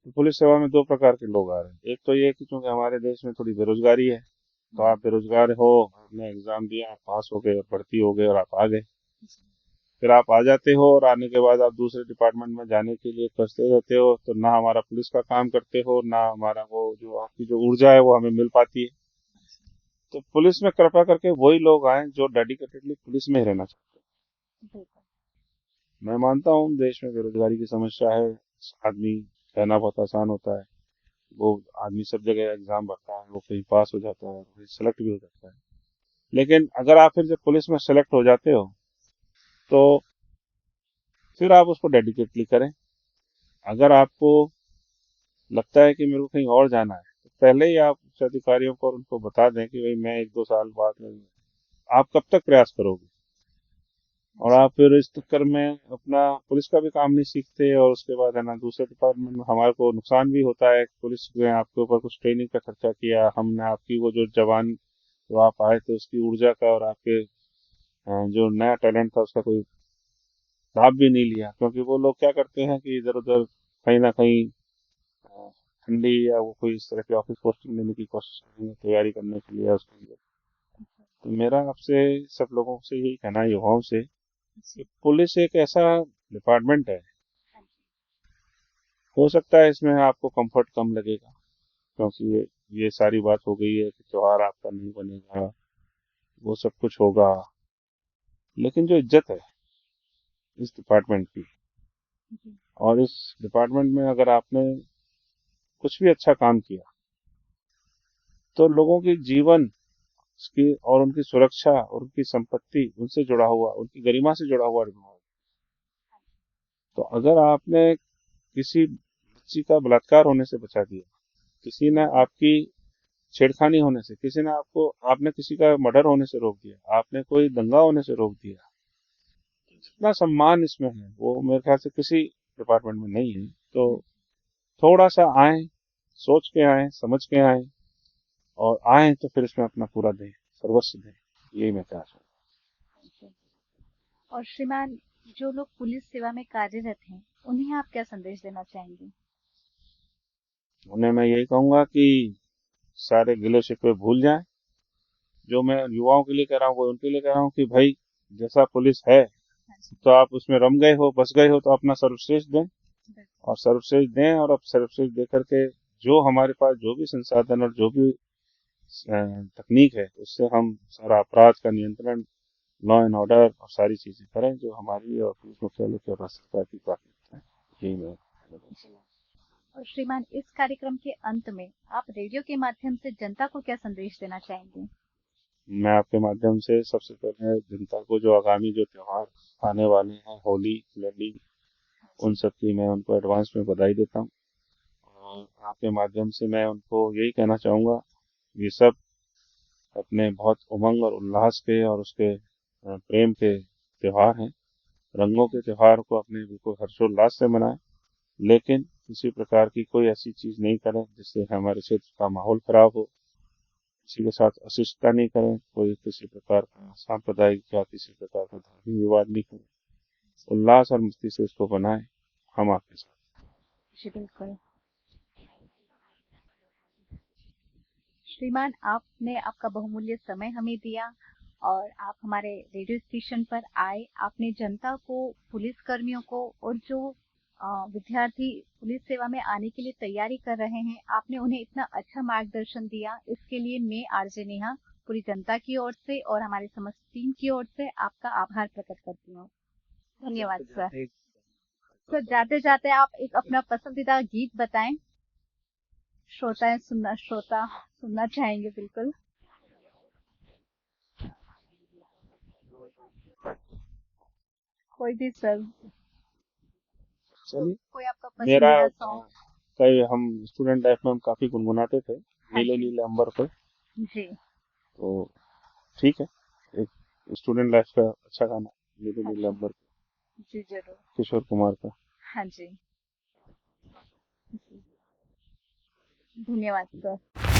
तो पुलिस सेवा में दो प्रकार के लोग आ रहे हैं। एक तो ये कि चूंकि हमारे देश में थोड़ी बेरोजगारी है, तो आप बेरोजगार हो, आपने एग्जाम दिया, आप पास हो गए और भर्ती हो गए और आप आ गए। फिर आप आ जाते हो और आने के बाद आप दूसरे डिपार्टमेंट में जाने के लिए कसते रहते हो, तो ना हमारा पुलिस का काम करते हो, ना हमारा वो जो आपकी जो ऊर्जा है वो हमें मिल पाती है। तो पुलिस में कृपा करके वही लोग आए जो डेडिकेटेडली पुलिस में ही रहना चाहते हैं। मैं मानता हूँ देश में बेरोजगारी की समस्या है, आदमी रहना बहुत आसान होता है, वो आदमी सब जगह एग्जाम भरता है, वो कहीं पास हो जाता है, कहीं सेलेक्ट भी हो जाता है। लेकिन अगर आप फिर जब पुलिस में सेलेक्ट हो जाते हो तो फिर आप उसको डेडिकेटली करें। अगर आपको लगता है कि मेरे को कहीं और जाना है, तो पहले ही आप उच्च अधिकारियों को और उनको बता दें कि भाई मैं 1-2 साल बाद में, आप कब तक प्रयास करोगे? और आप फिर इस चक्कर में अपना पुलिस का भी काम नहीं सीखते, और उसके बाद है ना दूसरे डिपार्टमेंट में हमारे को नुकसान भी होता है। पुलिस ने आपके ऊपर कुछ ट्रेनिंग का खर्चा किया, हमने आपकी वो जो जवान जो आप आए थे उसकी ऊर्जा का और आपके जो नया टैलेंट था उसका कोई लाभ भी नहीं लिया, क्योंकि वो लोग क्या करते हैं कि इधर उधर कहीं ना कहीं ठंडी या वो कोई इस तरह की ऑफिस पोस्टिंग लेने की कोशिश करेंगे तैयारी करने के लिए उसके लिए। तो मेरा आपसे सब लोगों से यही कहना है, युवाओं से, कि पुलिस एक ऐसा डिपार्टमेंट है, हो सकता है इसमें आपको कंफर्ट कम लगेगा, क्योंकि ये सारी बात हो गई है कि त्योहार आपका नहीं बनेगा, वो सब कुछ होगा, लेकिन जो इज्जत है इस डिपार्टमेंट की, और इस डिपार्टमेंट में अगर आपने कुछ भी अच्छा काम किया तो लोगों की जीवन की और उनकी सुरक्षा और उनकी संपत्ति उनसे जुड़ा हुआ, उनकी गरिमा से जुड़ा हुआ है। तो अगर आपने किसी बच्ची का बलात्कार होने से बचा दिया, किसी ने आपकी छेड़खानी होने से, किसी ने आपने किसी का मर्डर होने से रोक दिया, आपने कोई दंगा होने से रोक दिया, जितना सम्मान इसमें है वो मेरे ख्याल से किसी डिपार्टमेंट में नहीं है। तो थोड़ा सा आए, सोच के आए, समझ के आए, और आए तो फिर इसमें अपना पूरा दें, सर्वस्व दें, यही मैं चाहता हूँ। और श्रीमान, जो लोग पुलिस सेवा में कार्यरत हैं, उन्हें आप क्या संदेश देना चाहेंगे? उन्हें मैं यही कहूंगा कि सारे गिले शिकवे भूल जाएं। जो मैं युवाओं के लिए कह रहा हूँ वो उनके लिए कह रहा हूँ कि भाई जैसा पुलिस है तो आप उसमें रम गए हो, बस गए हो, तो अपना सर्वश्रेष्ठ दें, और सर्वश्रेष्ठ दें, और अब सर्वश्रेष्ठ दे करके जो हमारे पास जो भी संसाधन और जो भी तकनीक है उससे हम सारा अपराध का नियंत्रण, लॉ एंड ऑर्डर और सारी चीजें करें जो हमारी और पुलिस मुख्यालय की और सरकार की प्राथमिकता है। यही मैं। और श्रीमान, इस कार्यक्रम के अंत में आप रेडियो के माध्यम से जनता को क्या संदेश देना चाहेंगे? मैं आपके माध्यम से सबसे पहले जनता को जो आगामी जो त्योहार आने वाले हैं, होली, दिवाली, उन सब की मैं उनको एडवांस में बधाई देता हूँ। और आपके माध्यम से मैं उनको यही कहना चाहूँगा, ये सब अपने बहुत उमंग और उल्लास के और उसके प्रेम के त्योहार हैं। रंगों के त्योहार को अपने बिल्कुल हर्षोल्लास से मनाएं, लेकिन किसी प्रकार की कोई ऐसी चीज नहीं करें जिससे हमारे क्षेत्र का माहौल खराब हो। किसी के साथ अशिष्टता नहीं करें, कोई किसी प्रकार का सांप्रदायिक या किसी प्रकार का धार्मिक विवाद नहीं करें। उल्लास और मस्ती से इसको बनाएं, हम आपके साथ। जी बिल्कुल। श्रीमान, आपने आपका बहुमूल्य समय हमें दिया और आप हमारे रेडियो स्टेशन पर आए। आपने जनता को, पुलिस कर्मियों को और जो विद्यार्थी पुलिस सेवा में आने के लिए तैयारी कर रहे हैं, आपने उन्हें इतना अच्छा मार्गदर्शन दिया। इसके लिए मैं आरजे नेहा पूरी जनता की ओर से और हमारे समस्त टीम की ओर से आपका आभार प्रकट करती हूँ। धन्यवाद सर। सर, जाते जाते आप एक अपना पसंदीदा गीत बताएं, श्रोता सुनना चाहेंगे बिल्कुल। कोई भी सर, चलिए, कोई आपका मेरा पसंदीदा सॉन्ग। कई हम स्टूडेंट लाइफ में हम काफी गुनगुनाते थे, हाँ नीले जी। नीले अंबर पे। जी। तो ठीक है, एक स्टूडेंट लाइफ का अच्छा गाना, नीले हाँ नीले जी। अंबर, जी जरूर। किशोर कुमार का। हाँ जी। जी। धन्यवाद सर।